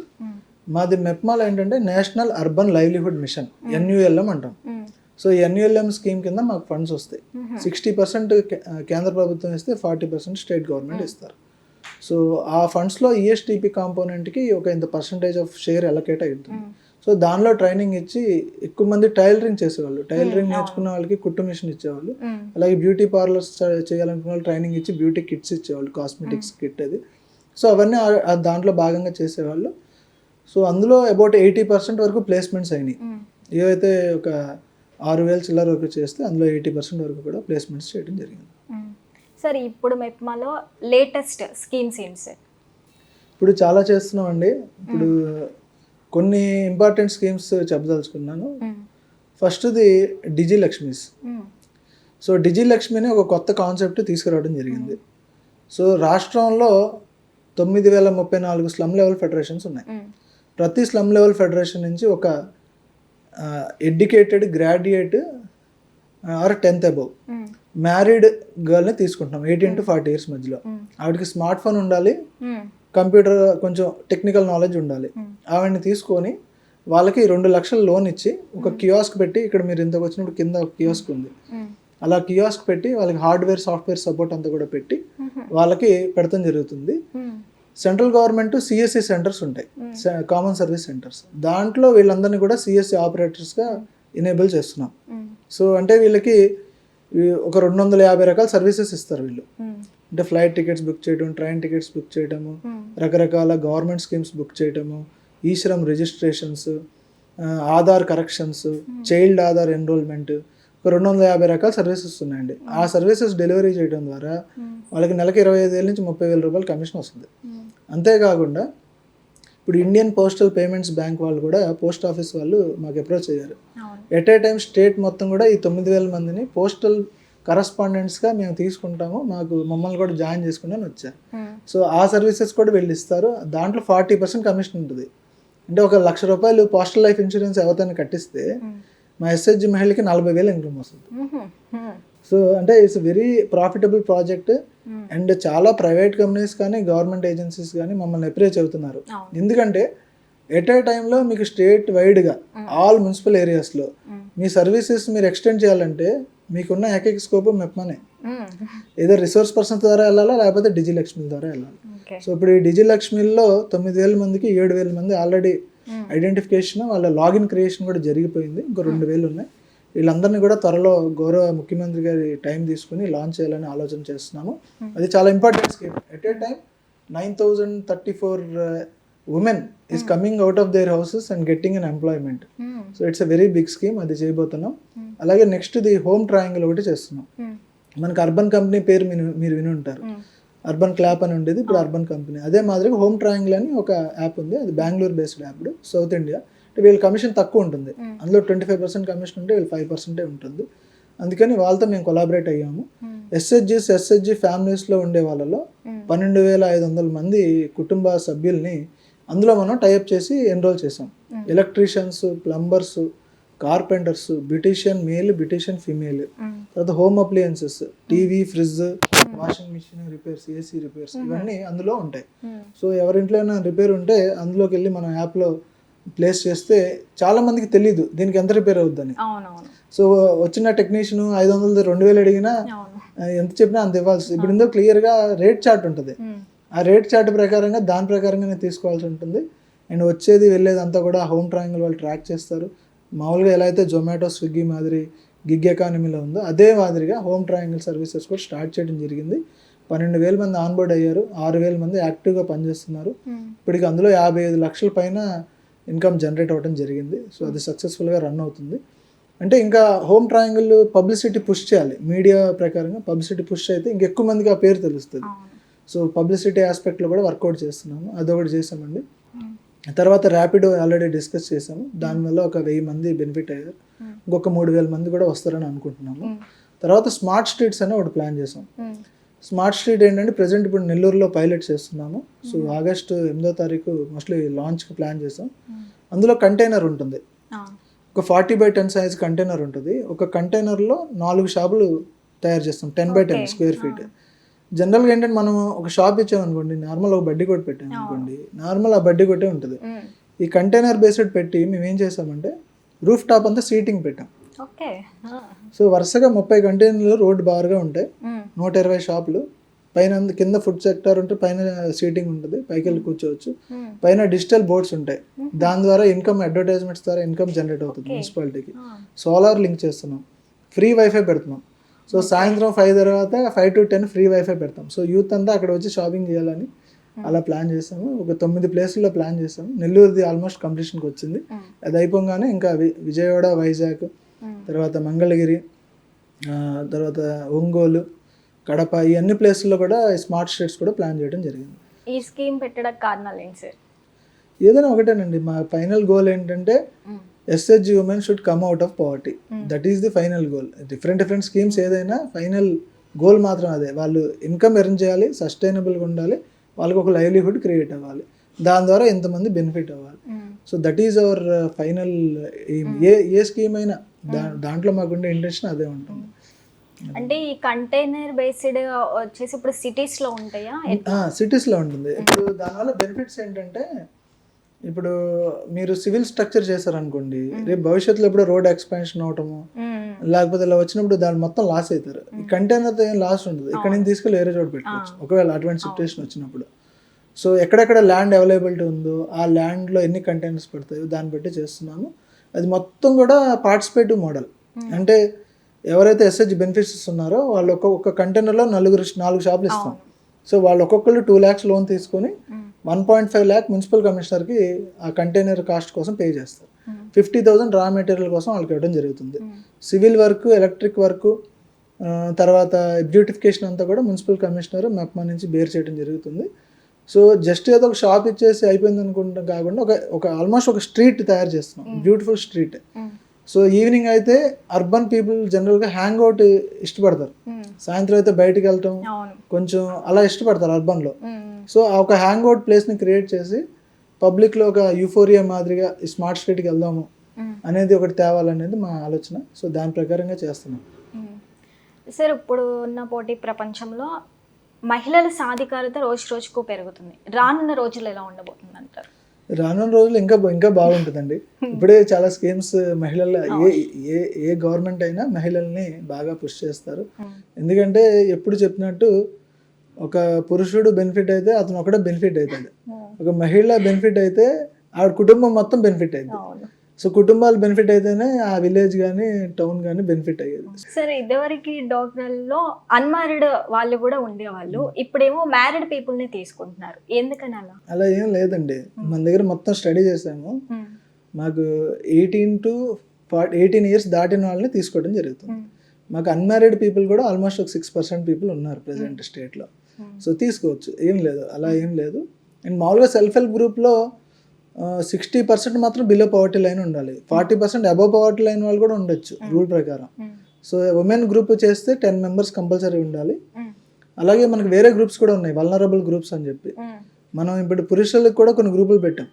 మాది మెప్మాలో ఏంటంటే national urban livelihood machine, NULM అంటాం. సో NULM స్కీమ్ కింద మాకు ఫండ్స్ వస్తాయి. 60% కేంద్ర ప్రభుత్వం ఇస్తే 40% స్టేట్ గవర్నమెంట్ ఇస్తారు. సో ఆ ఫండ్స్లో ఈఎస్టీపీ కాంపోనెంట్కి ఒక ఇంత పర్సంటేజ్ ఆఫ్ షేర్ అలొకేట్ అవుతుంది. సో దానిలో ట్రైనింగ్ ఇచ్చి ఎక్కువ మంది టైలరింగ్ చేసేవాళ్ళు, టైలరింగ్ నేర్చుకున్న వాళ్ళకి కుట్టు మిషన్ ఇచ్చేవాళ్ళు. అలాగే బ్యూటీ పార్లర్స్ చేయాలనుకున్న వాళ్ళు ట్రైనింగ్ ఇచ్చి బ్యూటీ కిట్స్ ఇచ్చేవాళ్ళు, కాస్మెటిక్స్ కిట్ అది. సో అవన్నీ దాంట్లో భాగంగా చేసేవాళ్ళు. సో అందులో అబౌట్ 80% వరకు ప్లేస్మెంట్స్ అయినాయి. ఏవైతే ఒక 6,000 చిల్లర వరకు చేస్తే అందులో 80% వరకు కూడా ప్లేస్మెంట్స్ చేయడం జరిగింది. సార్ ఇప్పుడు మెప్మాలో లేటెస్ట్ స్కీమ్స్ ఏంటి సార్? ఇప్పుడు చాలా చేస్తున్నామండి. ఇప్పుడు కొన్ని ఇంపార్టెంట్ స్కీమ్స్ చెప్పదలుచుకున్నాను. ఫస్ట్ది డిజి లక్ష్మీస్. సో డిజి లక్ష్మిని ఒక కొత్త కాన్సెప్ట్ తీసుకురావడం జరిగింది. సో రాష్ట్రంలో 9,034 స్లమ్ లెవెల్ ఫెడరేషన్స్ ఉన్నాయి. ప్రతి స్లమ్ లెవెల్ ఫెడరేషన్ నుంచి ఒక educated graduate or 10th above married గర్ల్ని తీసుకుంటున్నాం 18 to 40 years మధ్యలో. ఆవిడకి స్మార్ట్ ఫోన్ ఉండాలి, కంప్యూటర్ కొంచెం టెక్నికల్ నాలెడ్జ్ ఉండాలి. ఆవిడని తీసుకొని వాళ్ళకి 2 లక్షల లోన్ ఇచ్చి ఒక కియాస్క్ పెట్టి, ఇక్కడ మీరు ఇంతకు వచ్చినప్పుడు కింద ఒక కియాస్క్ ఉంది, అలా కియాస్క్ పెట్టి వాళ్ళకి హార్డ్వేర్ సాఫ్ట్వేర్ సపోర్ట్ అంతా కూడా పెట్టి వాళ్ళకి పెడతాం జరుగుతుంది. సెంట్రల్ గవర్నమెంట్ సిఎస్సి సెంటర్స్ ఉంటాయి, కామన్ సర్వీస్ సెంటర్స్. దాంట్లో వీళ్ళందరినీ కూడా సిఎస్సి ఆపరేటర్స్గా ఎనేబుల్ చేస్తున్నాం. సో అంటే వీళ్ళకి ఒక 250 రకాల సర్వీసెస్ ఇస్తారు వీళ్ళు. అంటే ఫ్లైట్ టికెట్స్ బుక్ చేయడం, ట్రైన్ టికెట్స్ బుక్ చేయడము, రకరకాల గవర్నమెంట్ స్కీమ్స్ బుక్ చేయడము, eShram registrations, Aadhaar corrections, child Aadhaar enrolment, ఒక 250 రకాల సర్వీసెస్ ఉన్నాయండి. ఆ సర్వీసెస్ డెలివరీ చేయడం ద్వారా వాళ్ళకి నెలకి 25,000 నుంచి 30,000 రూపాయలు కమిషన్ వస్తుంది. అంతేకాకుండా ఇప్పుడు ఇండియన్ పోస్టల్ పేమెంట్స్ బ్యాంక్ వాళ్ళు కూడా పోస్ట్ ఆఫీస్ వాళ్ళు మాకు అప్రోచ్ అయ్యారు. ఎట్ ఏ టైం స్టేట్ మొత్తం కూడా ఈ 9,000 మందిని పోస్టల్ కరస్పాండెంట్స్గా మేము తీసుకుంటాము, మమ్మల్ని కూడా జాయిన్ చేసుకుంటామని వచ్చారు. సో ఆ సర్వీసెస్ కూడా వీళ్ళు ఇస్తారు. దాంట్లో 40% కమిషన్ ఉంటుంది. అంటే ఒక ₹1,00,000 పోస్టల్ లైఫ్ ఇన్సూరెన్స్ ఎవరికైనా కట్టిస్తే మా ఎస్హెచ్జి మహిళకి 40,000 ఇన్కమ్ వస్తుంది. సో అంటే it's very profitable project. And చాలా ప్రైవేట్ కంపెనీస్ కానీ గవర్నమెంట్ ఏజెన్సీస్ కానీ మమ్మల్ని అప్రోచ్ అవుతున్నారు. ఎందుకంటే ఎట్ ఏ టైంలో మీకు స్టేట్ వైడ్గా ఆల్ మున్సిపల్ ఏరియాస్లో మీ సర్వీసెస్ మీరు ఎక్స్టెండ్ చేయాలంటే మీకున్న ఏకైక స్కోప్ మెప్మానే. ఏదో రిసోర్స్ పర్సన్ ద్వారా వెళ్ళాలా, లేకపోతే డిజిలక్ష్మి ద్వారా వెళ్ళాలి. సో ఇప్పుడు ఈ డిజిలక్ష్మిలో 9,000 మందికి 7,000 మంది ఆల్రెడీ ఐడెంటిఫికేషన్, వాళ్ళ లాగిన్ క్రియేషన్ కూడా జరిగిపోయింది. ఇంకో 2,000 ఉన్నాయి. వీళ్ళందరినీ కూడా త్వరలో గౌరవ ముఖ్యమంత్రి గారి టైం తీసుకుని లాంచ్ చేయాలని ఆలోచన చేస్తున్నాము. అది చాలా important scheme. At a time 9,034 women is coming out of their houses and getting an employment. So it's a very big scheme. అది చేయబోతున్నాం. అలాగే నెక్స్ట్ ది హోమ్ ట్రయాంగిల్ ఒకటి చేస్తున్నాం. మనకి అర్బన్ కంపెనీ పేరు మీరు విని ఉంటారు. అర్బన్ క్లాప్ అని ఉండేది, ఇప్పుడు అర్బన్ కంపెనీ. అదే మాదిరిగా హోమ్ ట్రయాంగిల్ అని ఒక యాప్ ఉంది. అది Bengaluru based app, south India. వీళ్ళ కమిషన్ తక్కువ ఉంటుంది. అందులో 25% కమిషన్ ఉంటే వీళ్ళు 5% ఉంటుంది. అందుకని వాళ్ళతో మేము కొలాబరేట్ అయ్యాము. ఎస్హెచ్జి ఫ్యామిలీస్లో ఉండే వాళ్ళలో 12,500 మంది కుటుంబ సభ్యుల్ని అందులో మనం టైఅప్ చేసి ఎన్రోల్ చేసాం. Electricians, plumbers, carpenters, beautician male, beautician female, తర్వాత home appliances, TV, fridge, washing machine repairs, AC repairs, ఇవన్నీ అందులో ఉంటాయి. సో ఎవరింట్లో అయినా రిపేర్ ఉంటే అందులోకి వెళ్ళి మనం యాప్లో ప్లేస్ చేస్తే చాలా మందికి తెలియదు దీనికి ఎంత రిపేర్ అవుద్దని. సో వచ్చిన టెక్నీషియన్ 500 2,000 అడిగినా ఎంత చెప్పినా అంత ఇవ్వాల్సి. ఇప్పుడు ఇందులో క్లియర్గా రేట్ చార్ట్ ఉంటుంది. ఆ రేట్ చార్ట్ ప్రకారంగా దాని ప్రకారంగానే తీసుకోవాల్సి ఉంటుంది. అండ్ వచ్చేది వెళ్ళేది అంతా కూడా హోమ్ ట్రయాంగిల్ వాళ్ళు ట్రాక్ చేస్తారు. మామూలుగా ఎలా అయితే జొమాటో, స్విగ్గీ మాదిరి గిగ్ ఎకానమీలో ఉందో అదే మాదిరిగా హోమ్ ట్రయాంగిల్ సర్వీసెస్ కూడా స్టార్ట్ చేయడం జరిగింది. 12,000 మంది ఆన్బోర్డ్ అయ్యారు. 6,000 మంది యాక్టివ్గా పనిచేస్తున్నారు. ఇప్పటికి అందులో 55 లక్షల పైన ఇన్కమ్ జనరేట్ అవ్వడం జరిగింది. సో అది సక్సెస్ఫుల్గా రన్ అవుతుంది. అంటే ఇంకా హోమ్ ట్రయాంగిల్ పబ్లిసిటీ పుష్ చేయాలి. మీడియా ప్రకారంగా పబ్లిసిటీ పుష్ అయితే ఇంకెక్కువ మందికి ఆ పేరు తెలుస్తుంది. సో పబ్లిసిటీ ఆస్పెక్ట్లో కూడా వర్కౌట్ చేస్తున్నాము. అదొకటి చేసామండి. తర్వాత ర్యాపిడో ఆల్రెడీ డిస్కస్ చేసాము. దానివల్ల ఒక 1,000 మంది బెనిఫిట్ అయ్యారు. ఇంకొక 3,000 మంది కూడా వస్తారని అనుకుంటున్నాము. తర్వాత స్మార్ట్ స్ట్రీట్స్ అని ఒకటి ప్లాన్ చేసాం. స్మార్ట్ స్ట్రీట్ ఏంటంటే ప్రజెంట్ ఇప్పుడు నెల్లూరులో పైలట్ చేస్తున్నాము. సో ఆగస్టు 8వ తారీఖు మోస్ట్లీ లాంచ్కి ప్లాన్ చేసాం. అందులో కంటైనర్ ఉంటుంది. ఒక 40x10 సైజ్ కంటైనర్ ఉంటుంది. ఒక కంటైనర్లో 4 షాపులు తయారు చేస్తాం. 10x10 square feet. జనరల్గా ఏంటంటే మనం ఒక షాప్ ఇచ్చామనుకోండి, నార్మల్ ఒక బడ్డీ కొట్టు పెట్టాం అనుకోండి, నార్మల్ ఆ బడ్డీ కొట్టే ఉంటుంది. ఈ కంటైనర్ బేస్డ్ పెట్టి మేము ఏం చేసామంటే రూఫ్ టాప్ అంతా సీటింగ్ పెట్టాం. సో వరుసగా 30 కంటైనర్లు రోడ్డు బారుగా ఉంటాయి. 120 షాపులు. పైన కింద ఫుడ్ సెక్టర్ ఉంటే పైన సీటింగ్ ఉంటుంది, పైకి వెళ్ళి కూర్చోవచ్చు. పైన డిజిటల్ బోర్డ్స్ ఉంటాయి. దాని ద్వారా ఇన్కమ్, అడ్వర్టైజ్మెంట్స్ ద్వారా ఇన్కమ్ జనరేట్ అవుతుంది మున్సిపాలిటీకి. సోలార్ లింక్ చేస్తున్నాం. ఫ్రీ వైఫై పెడుతున్నాం. సో సాయంత్రం 5 తర్వాత 5 to 10 ఫ్రీ వైఫై పెడతాం. సో యూత్ అంతా అక్కడ వచ్చి షాపింగ్ చేయాలని అలా ప్లాన్ చేసాము. ఒక 9 ప్లేసుల్లో ప్లాన్ చేసాము. నెల్లూరుది ఆల్మోస్ట్ కంప్లీషన్కి వచ్చింది. అది అయిపోగానే ఇంకా విజయవాడ, వైజాగ్, తర్వాత మంగళగిరి, తర్వాత ఒంగోలు, కడప, ఈ అన్ని ప్లేసుల్లో కూడా స్మార్ట్ స్ట్రీట్స్ కూడా ప్లాన్ చేయడం జరిగింది. ఈ స్కీమ్ పెట్టడానికి కారణాలు ఏంటి సార్? ఏదైనా ఒకటేనండి. మా ఫైనల్ గోల్ ఏంటంటే SHG women should come out of poverty. That is the final goal. Different schemes ఏదైనా ఫైనల్ గోల్ మాత్రం అదే. వాళ్ళు ఇన్కమ్ ఎర్న్ చేయాలి, సస్టైనబుల్గా ఉండాలి, వాళ్ళకి ఒక లైవ్లీహుడ్ క్రియేట్ అవ్వాలి, దాని ద్వారా ఎంతమంది బెనిఫిట్ అవ్వాలి. So that is our final aim. A scheme అయినా దాంట్లో మాకుండే ఇంటెన్షన్ అదే ఉంటుంది. అంటే ఈ కంటైనర్ బేస్డ్ వచ్చేసి ఇప్పుడు సిటీస్లో ఉంటాయా? సిటీస్లో ఉంటుంది. ఇప్పుడు దానివల్ల బెనిఫిట్స్ ఏంటంటే, ఇప్పుడు మీరు సివిల్ స్ట్రక్చర్ చేశారనుకోండి, రేపు భవిష్యత్తులో ఎప్పుడో రోడ్ ఎక్స్పాన్షన్ అవటము, లేకపోతే ఇలా వచ్చినప్పుడు దాన్ని మొత్తం లాస్ అవుతారు. ఈ కంటైనర్తో ఏం లాస్ ఉండదు. ఇక్కడ నుంచి తీసుకెళ్ళి వేరే చోట పెట్టుకోవచ్చు ఒకవేళ అటువంటి సిచ్యువేషన్ వచ్చినప్పుడు. సో ఎక్కడెక్కడ ల్యాండ్ అవైలబిలిటీ ఉందో ఆ ల్యాండ్లో ఎన్ని కంటైనర్స్ పడతాయో దాన్ని బట్టి చేస్తున్నాము. అది మొత్తం కూడా పార్టిసిపేటివ్ మోడల్. అంటే ఎవరైతే ఎస్హెచ్ బెనిఫిట్స్ ఉన్నారో వాళ్ళు ఒక్కొక్క కంటైనర్లో 4 షాపులు ఇస్తాం. సో వాళ్ళు ఒక్కొక్కరు 2 lakhs లోన్ తీసుకొని 1.5 lakh మున్సిపల్ కమిషనర్కి ఆ కంటైనర్ కాస్ట్ కోసం పే చేస్తారు. 50,000 రా మెటీరియల్ కోసం వాళ్ళకి ఇవ్వడం జరుగుతుంది. సివిల్ వర్క్, ఎలక్ట్రిక్ వర్క్, తర్వాత బ్యూటిఫికేషన్ అంతా కూడా మున్సిపల్ కమిషనర్ మెప్మా నుంచి బేర్ చేయడం జరుగుతుంది. సో జస్ట్ ఏదో ఒక షాప్ ఇచ్చేసి అయిపోయింది అనుకుంటాం కాకుండా ఒక ఆల్మోస్ట్ ఒక స్ట్రీట్ తయారు చేస్తున్నాం, బ్యూటిఫుల్ స్ట్రీట్. సో ఈవినింగ్ అయితే అర్బన్ పీపుల్ జనరల్గా హ్యాంగ్ అవుట్ ఇష్టపడతారు, సాయంత్రం అయితే బయటికి వెళ్ళటం కొంచెం అలా ఇష్టపడతారు అర్బన్లో. సో ఆ ఒక హ్యాంగ్ అవుట్ ప్లేస్ని క్రియేట్ చేసి పబ్లిక్లో ఒక యూఫోరియా మాదిరిగా ఈ స్మార్ట్ స్ట్రీట్కి వెళ్దాము అనేది ఒకటి తేవాలనేది మా ఆలోచన. సో దాని ప్రకారంగా చేస్తున్నాం. సార్, ఇప్పుడు ఉన్న పోటీ ప్రపంచంలో మహిళల సాధికారత రోజు రోజుకు పెరుగుతుంది. రానున్న రోజులు ఎలా ఉండబోతుంది అంటారు? రానున్న రోజులు ఇంకా బాగుంటుందండి. ఇప్పుడే చాలా స్కీమ్స్ మహిళల ఏ గవర్నమెంట్ అయినా మహిళల్ని బాగా పుష్ చేస్తారు. ఎందుకంటే ఎప్పుడు చెప్పినట్టు ఒక పురుషుడు బెనిఫిట్ అయితే అతను ఒకటే బెనిఫిట్ అవుతుంది, ఒక మహిళ బెనిఫిట్ అయితే ఆవిడ కుటుంబం మొత్తం బెనిఫిట్ అవుతుంది. సో కుటుంబాలు బెనిఫిట్ అయితేనే ఆ విలేజ్ కానీ టౌన్ కానీ బెనిఫిట్ అయ్యేది. సరే, ఇదివరకు డాక్టర్లో అన్మ్యారీడ్ వాళ్ళు కూడా ఉండేవాళ్ళు, ఇప్పుడేమో మ్యారీడ్ పీపుల్ ని తీసుకుంటున్నారు. ఎందుకని అలా ఏం లేదండి. మన దగ్గర మొత్తం స్టడీ చేసాము. మాకు 18 years దాటిన వాళ్ళని తీసుకోవడం జరుగుతుంది. మాకు అన్మ్యారీడ్ పీపుల్ కూడా ఆల్మోస్ట్ ఒక 6% పీపుల్ ఉన్నారు ప్రెసెంట్ స్టేట్లో. సో తీసుకోవచ్చు, ఏం లేదు, అలా ఏం లేదు. అండ్ మామూలుగా సెల్ఫ్ హెల్ప్ గ్రూప్లో 60% మాత్రం బిలో పవర్టీ లైన్ ఉండాలి, 40% అబవ్ పవర్టీ లైన్ వాళ్ళు కూడా ఉండొచ్చు రూల్ ప్రకారం. సో ఉమెన్ గ్రూప్ చేస్తే 10 members కంపల్సరీ ఉండాలి. అలాగే మనకి వేరే గ్రూప్స్ కూడా ఉన్నాయి, వల్నరబుల్ గ్రూప్స్ అని చెప్పి. మనం ఇప్పుడు పురుషులకు కూడా కొన్ని గ్రూపులు పెట్టాం,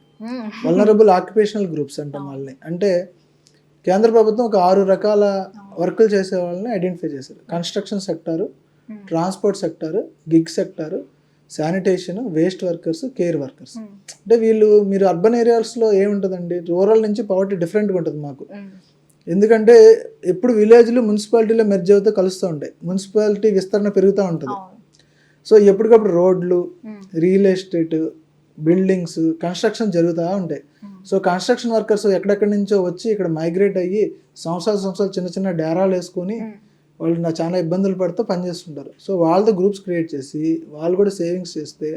వల్నరబుల్ ఆక్యుపేషనల్ గ్రూప్స్ అంటాం వాళ్ళని. అంటే కేంద్ర ప్రభుత్వం ఒక 6 రకాల వర్కులు చేసే వాళ్ళని ఐడెంటిఫై చేశారు. Construction sector, transport sector, gig sector, sanitation, waste workers, care workers. అంటే మీరు అర్బన్ ఏరియాస్లో ఏముంటుందండి, రూరల్ నుంచి పవర్టీ డిఫరెంట్గా ఉంటుంది మాకు. ఎందుకంటే ఎప్పుడు విలేజ్లు మున్సిపాలిటీలో మెర్జ్ అవుతూ కలుస్తూ ఉంటాయి, మున్సిపాలిటీ విస్తరణ పెరుగుతూ ఉంటుంది. సో ఎప్పటికప్పుడు రోడ్లు, రియల్ ఎస్టేట్, బిల్డింగ్స్, కన్స్ట్రక్షన్ జరుగుతూ ఉంటాయి. సో కన్స్ట్రక్షన్ వర్కర్స్ ఎక్కడెక్కడి నుంచో వచ్చి ఇక్కడ మైగ్రేట్ అయ్యి సంవత్సరాలు చిన్న చిన్న డేరాలు వేసుకొని వాళ్ళు చాలా ఇబ్బందులు పడుతూ పనిచేస్తుంటారు. సో వాళ్ళతో గ్రూప్స్ క్రియేట్ చేసి వాళ్ళు కూడా సేవింగ్స్ చేస్తే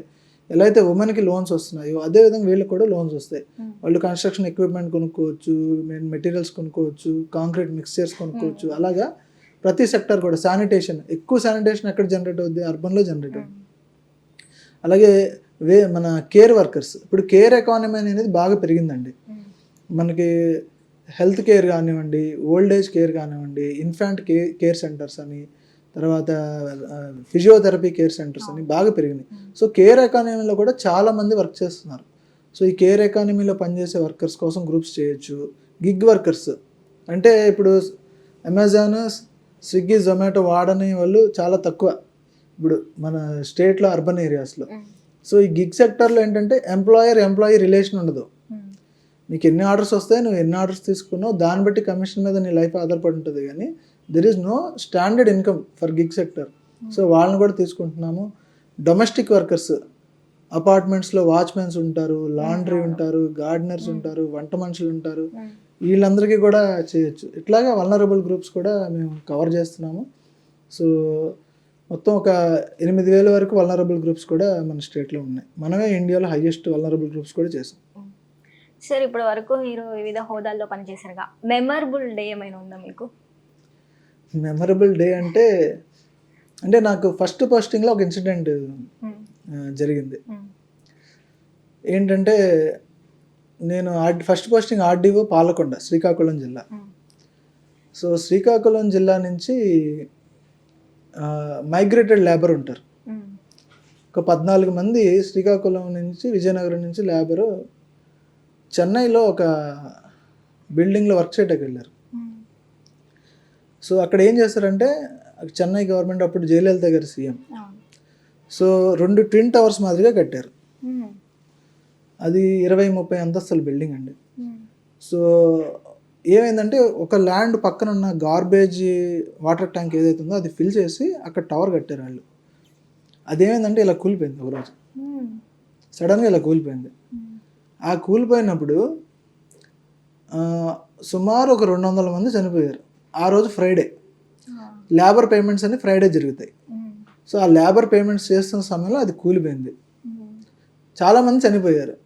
ఎలా అయితే ఉమెన్కి లోన్స్ వస్తున్నాయో అదేవిధంగా వీళ్ళకి కూడా లోన్స్ వస్తాయి. వాళ్ళు కన్స్ట్రక్షన్ ఎక్విప్మెంట్ కొనుక్కోవచ్చు, మెటీరియల్స్ కొనుక్కోవచ్చు, కాంక్రీట్ మిక్స్చర్స్ కొనుక్కోవచ్చు. అలాగా ప్రతి సెక్టర్ కూడా శానిటేషన్, ఎక్కువ శానిటేషన్ ఎక్కడ జనరేట్ అవుద్ది, అర్బన్లో జనరేట్ అవుతుంది. అలాగే మన కేర్ వర్కర్స్, ఇప్పుడు కేర్ ఎకానమీ అనేది బాగా పెరిగిందండి. మనకి హెల్త్ కేర్ కానివ్వండి, ఓల్డ్ ఏజ్ కేర్ కానివ్వండి, ఇన్ఫాంట్ కేర్ సెంటర్స్ అని, తర్వాత ఫిజియోథెరపీ కేర్ సెంటర్స్ అని బాగా పెరిగినాయి. సో కేర్ ఎకానమీలో కూడా చాలామంది వర్క్ చేస్తున్నారు. సో ఈ కేర్ ఎకానమీలో పనిచేసే వర్కర్స్ కోసం గ్రూప్స్ చేయొచ్చు. గిగ్ వర్కర్స్ అంటే ఇప్పుడు అమెజాన్, స్విగ్గీ, జొమాటో వాడని వాళ్ళు చాలా తక్కువ ఇప్పుడు మన స్టేట్లో అర్బన్ ఏరియాస్లో. సో ఈ గిగ్ సెక్టర్లో ఏంటంటే ఎంప్లాయీ రిలేషన్ ఉండదు. నీకు ఎన్ని ఆర్డర్స్ వస్తాయి, నువ్వు ఎన్ని ఆర్డర్స్ తీసుకున్నావు, దాన్ని బట్టి కమిషన్ మీద నీ లైఫ్ ఆధారపడి ఉంటుంది. కానీ there is no standard income for gig sector. So వాళ్ళని కూడా తీసుకుంటున్నాము. డొమెస్టిక్ వర్కర్స్, అపార్ట్మెంట్స్లో వాచ్మెన్స్ ఉంటారు, లాండ్రీ ఉంటారు, గార్డెనర్స్ ఉంటారు, వంట మనుషులు ఉంటారు, వీళ్ళందరికీ కూడా చేయొచ్చు. ఇట్లాగా వల్నరబుల్ గ్రూప్స్ కూడా మేము కవర్ చేస్తున్నాము. సో మొత్తం ఒక 8,000 వరకు వల్నరబుల్ గ్రూప్స్ కూడా మన స్టేట్లో ఉన్నాయి. మనమే ఇండియాలో హైయెస్ట్ వల్నరబుల్ గ్రూప్స్ కూడా చేసాం. సార్, ఇప్పటి వరకు మీరు వివిధ హోదాల్లో పనిచేశారుగా, మెమరబుల్ డే ఏమైనా ఉందా మీకు? మెమరబుల్ డే అంటే నాకు ఫస్ట్ పోస్టింగ్లో ఒక ఇన్సిడెంట్ జరిగింది. ఏంటంటే నేను first posting RDO Palakonda, Srikakulam జిల్లా. సో శ్రీకాకుళం జిల్లా నుంచి మైగ్రేటెడ్ లేబర్ ఉంటారు, ఒక 14 మంది శ్రీకాకుళం నుంచి, విజయనగరం నుంచి లేబరు చెన్నైలో ఒక బిల్డింగ్లో వర్క్ చేయడానికి వెళ్ళారు. సో అక్కడ ఏం చేస్తారంటే, చెన్నై గవర్నమెంట్ అప్పుడు జయలలిత గారు సీఎం, సో 2 ట్విన్ టవర్స్ మాదిరిగా కట్టారు. అది 20-30 అంతస్తుల బిల్డింగ్ అండి. సో ఏమైందంటే ఒక ల్యాండ్ పక్కన ఉన్న గార్బేజ్ వాటర్ ట్యాంక్ ఏదైతే ఉందో అది ఫిల్ చేసి అక్కడ టవర్ కట్టారు వాళ్ళు. అదేమైందంటే ఇలా కూలిపోయింది ఒకరోజు, సడన్గా ఇలా కూలిపోయింది. ఆ కూలిపోయినప్పుడు సుమారు ఒక 200 మంది చనిపోయారు. ఆ రోజు ఫ్రైడే, లేబర్ పేమెంట్స్ అన్ని ఫ్రైడే జరుగుతాయి. సో ఆ లేబర్ పేమెంట్స్ చేస్తున్న సమయంలో అది కూలిపోయింది, చాలామంది చనిపోయారు.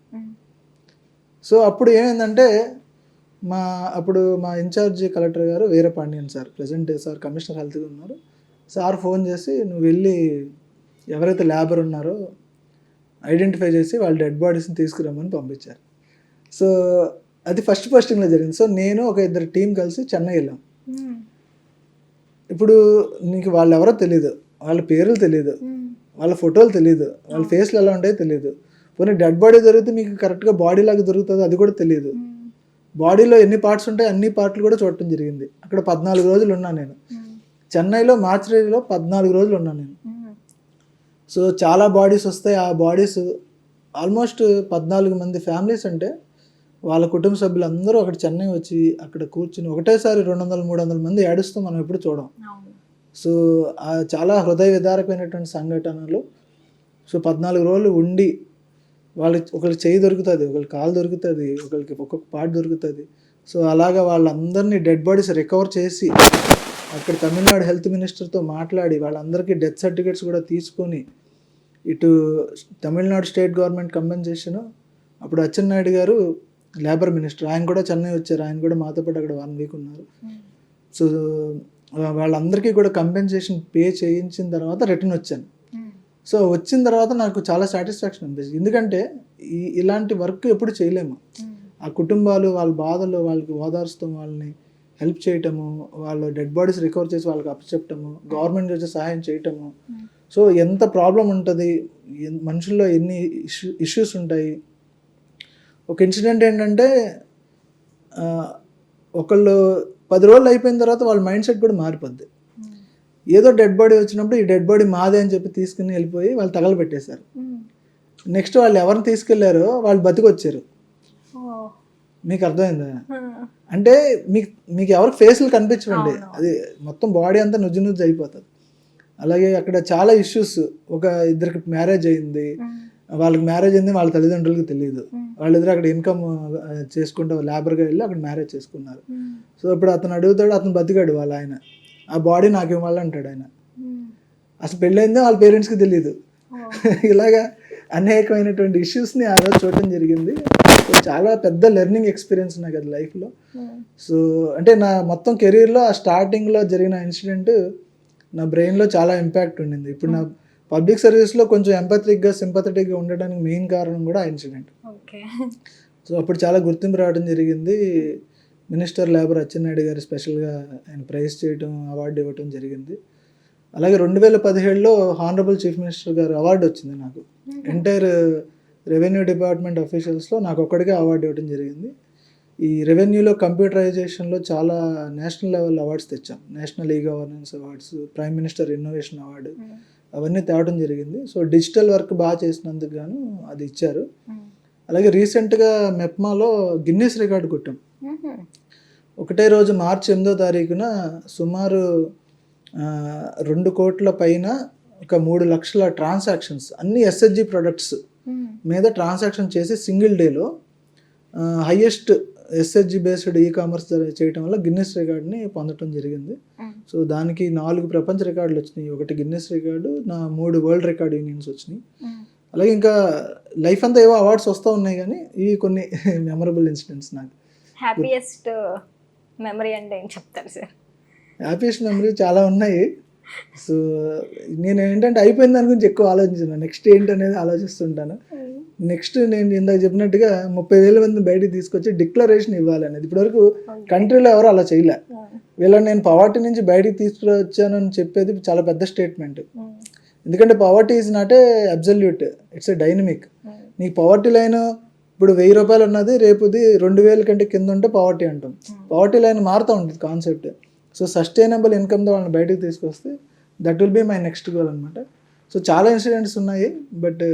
సో అప్పుడు ఏమైందంటే అప్పుడు మా ఇన్ఛార్జ్ కలెక్టర్ గారు Veerapandian sir, present sir commissioner హెల్త్గా ఉన్నారు. సార్ ఫోన్ చేసి నువ్వు వెళ్ళి ఎవరైతే లేబర్ ఉన్నారో ఐడెంటిఫై చేసి వాళ్ళ డెడ్ బాడీస్ని తీసుకురమ్మని పంపించారు. సో అది ఫస్టింగ్లో జరిగింది. సో నేను ఒక ఇద్దరు టీం కలిసి చెన్నై వెళ్ళాం. ఇప్పుడు నీకు వాళ్ళు ఎవరో తెలియదు, వాళ్ళ పేర్లు తెలియదు, వాళ్ళ ఫోటోలు తెలియదు, వాళ్ళ ఫేస్లు ఎలా ఉంటాయో తెలియదు. పోనీ డెడ్ బాడీ దొరికితే మీకు కరెక్ట్గా బాడీ లాగా దొరుకుతుంది అది కూడా తెలియదు. బాడీలో ఎన్ని పార్ట్స్ ఉంటాయి అన్ని పార్ట్లు కూడా చూడటం జరిగింది. అక్కడ 14 రోజులు ఉన్నాను నేను. చెన్నైలో మార్చిలో 14 రోజులు ఉన్నాను నేను. సో చాలా బాడీస్ వస్తాయి. ఆ బాడీస్ ఆల్మోస్ట్ 14 మంది ఫ్యామిలీస్ అంటే వాళ్ళ కుటుంబ సభ్యులందరూ అక్కడ చెన్నై వచ్చి అక్కడ కూర్చుని ఒకటేసారి 200-300 మంది ఏడుస్తూ మనం ఎప్పుడు చూడం. సో చాలా హృదయ విదారకమైనటువంటి సంఘటనలు. సో 14 రోజులు ఉండి ఒకరికి చెయ్యి దొరుకుతుంది, ఒకరికి కాలు దొరుకుతుంది, ఒకరికి ఒక్కొక్క పార్ట్ దొరుకుతుంది. సో అలాగా వాళ్ళందరినీ డెడ్ బాడీస్ రికవర్ చేసి అక్కడ తమిళనాడు హెల్త్ మినిస్టర్తో మాట్లాడి వాళ్ళందరికీ డెత్ సర్టిఫికేట్స్ కూడా తీసుకొని ఇటు తమిళనాడు స్టేట్ గవర్నమెంట్ కంపెన్సేషను, అప్పుడు అచ్చెన్నాయుడు గారు లేబర్ మినిస్టర్, ఆయన కూడా చెన్నై వచ్చారు. ఆయన కూడా మాతో పాటు అక్కడ 1 వీక్ ఉన్నారు. సో వాళ్ళందరికీ కూడా కంపెన్సేషన్ పే చేయించిన తర్వాత రిటర్న్ వచ్చాను. సో వచ్చిన తర్వాత నాకు చాలా సాటిస్ఫాక్షన్ అనిపించింది. ఎందుకంటే ఇలాంటి వర్క్ ఎప్పుడు చేయలేము. ఆ కుటుంబాలు వాళ్ళ బాధలు వాళ్ళకి ఓదార్చడం, వాళ్ళని హెల్ప్ చేయటము, వాళ్ళ డెడ్ బాడీస్ రికవర్ చేసి వాళ్ళకి అప్పచెప్పటము, గవర్నమెంట్ వచ్చి సహాయం చేయటము. సో ఎంత ప్రాబ్లం ఉంటుంది, మనుషుల్లో ఎన్ని ఇష్యూస్ ఉంటాయి. ఒక ఇన్సిడెంట్ ఏంటంటే ఒకళ్ళు 10 రోజులు అయిపోయిన తర్వాత వాళ్ళ మైండ్ సెట్ కూడా మారిపోద్ది. ఏదో డెడ్ బాడీ వచ్చినప్పుడు ఈ డెడ్ బాడీ మాదే అని చెప్పి తీసుకుని వెళ్ళిపోయి వాళ్ళు తగలబెట్టేశారు. నెక్స్ట్ వాళ్ళు ఎవరిని తీసుకెళ్లారో వాళ్ళు బతికొచ్చారు. మీకు అర్థమైందా? అంటే మీకు ఎవరికి ఫేస్లు కనిపించండి, అది మొత్తం బాడీ అంతా నుజ్జు అయిపోతుంది. అలాగే అక్కడ చాలా ఇష్యూస్. ఒక ఇద్దరికి మ్యారేజ్ అయింది, వాళ్ళకి మ్యారేజ్ అయింది వాళ్ళ తల్లిదండ్రులకు తెలియదు. వాళ్ళిద్దరు అక్కడ ఇన్కమ్ చేసుకుంటూ లేబర్గా వెళ్ళి అక్కడ మ్యారేజ్ చేసుకున్నారు. సో ఇప్పుడు అతను అడుగుతాడు, అతను బతికాడు వాళ్ళ ఆయన, ఆ బాడీ నాకు ఇవ్వాలంటాడు ఆయన. అసలు పెళ్ళైందో వాళ్ళ పేరెంట్స్కి తెలియదు. ఇలాగా అనేకమైనటువంటి ఇష్యూస్ని ఆ రోజు చూడటం జరిగింది. చాలా పెద్ద లెర్నింగ్ ఎక్స్పీరియన్స్ నాకు అది లైఫ్లో. సో అంటే నా మొత్తం కెరీర్లో ఆ స్టార్టింగ్లో జరిగిన ఇన్సిడెంట్ నా బ్రెయిన్లో చాలా ఇంపాక్ట్ ఉండింది. ఇప్పుడు నా పబ్లిక్ సర్వీస్లో కొంచెం సింపథెటిక్గా ఉండడానికి మెయిన్ కారణం కూడా ఆ ఇన్సిడెంట్. సో అప్పుడు చాలా గుర్తింపు రావడం జరిగింది. మినిస్టర్ లేబర్ అచ్చెన్నాయుడు గారు స్పెషల్గా ఆయన ప్రైజ్ చేయడం, అవార్డు ఇవ్వటం జరిగింది. అలాగే 2017లో హానరబుల్ చీఫ్ మినిస్టర్ గారు అవార్డు వచ్చింది నాకు. ఎంటైర్ రెవెన్యూ డిపార్ట్మెంట్ అఫీషియల్స్లో నాకు ఒక్కడికే అవార్డు ఇవ్వడం జరిగింది. ఈ రెవెన్యూలో కంప్యూటరైజేషన్లో చాలా నేషనల్ లెవెల్ అవార్డ్స్ తెచ్చాం. National e governance awards, prime minister innovation award, అవన్నీ తేవడం జరిగింది. సో డిజిటల్ వర్క్ బాగా చేసినందుకు గాను అది ఇచ్చారు. అలాగే రీసెంట్గా మెప్మాలో గిన్నెస్ రికార్డు కొట్టాం. ఒకటే రోజు మార్చి 8వ తారీఖున సుమారు 2 కోట్ల పైన ఒక 3 లక్షల ట్రాన్సాక్షన్స్ అన్ని ఎస్హెచ్జి ప్రొడక్ట్స్ మీద ట్రాన్సాక్షన్ చేసి సింగిల్ డేలో highest SHG based e commerce చేయడం వల్ల గిన్నెస్ రికార్డ్ని పొందడం జరిగింది. సో దానికి 4 ప్రపంచ రికార్డులు వచ్చినాయి. 1 Guinness record, 3 world record unions వచ్చినాయి. అలాగే ఇంకా లైఫ్ అంతా ఏవో అవార్డ్స్ వస్తూ ఉన్నాయి, కానీ ఇవి కొన్ని మెమరబుల్ ఇన్సిడెంట్స్. నాకు హ్యాపీయెస్ట్ మెమరీ అంటే ఏం చెప్తారు సార్? హ్యాపీయెస్ట్ మెమరీ చాలా ఉన్నాయి. సో నేను ఏంటంటే అయిపోయిన దాని గురించి ఎక్కువ ఆలోచించాను. నెక్స్ట్ ఏంటనేది ఆలోచిస్తుంటాను. నెక్స్ట్ నేను ఇందాక చెప్పినట్టుగా 30,000 మందిని బయటికి తీసుకొచ్చి డిక్లరేషన్ ఇవ్వాలనేది. ఇప్పటివరకు కంట్రీలో ఎవరు అలా చేయలే. వీళ్ళని నేను పవర్టీ నుంచి బయటికి తీసుకొచ్చానని చెప్పేది చాలా పెద్ద స్టేట్మెంట్. ఎందుకంటే poverty is not a absolute, it's a dynamic. నీకు పవర్టీ లైన్ ఇప్పుడు 1000 రూపాయలు ఉన్నది రేపుది 2000 కంటే కింద ఉంటే పవర్టీ అంటాం. పవర్టీ లైన్ మారుతూ ఉంటుంది కాన్సెప్ట్. సో సస్టైనబుల్ ఇన్కమ్తో వాళ్ళని బయటకు తీసుకొస్తే that will be my next goal అనమాట. సో చాలా ఇన్సిడెంట్స్ ఉన్నాయి, బట్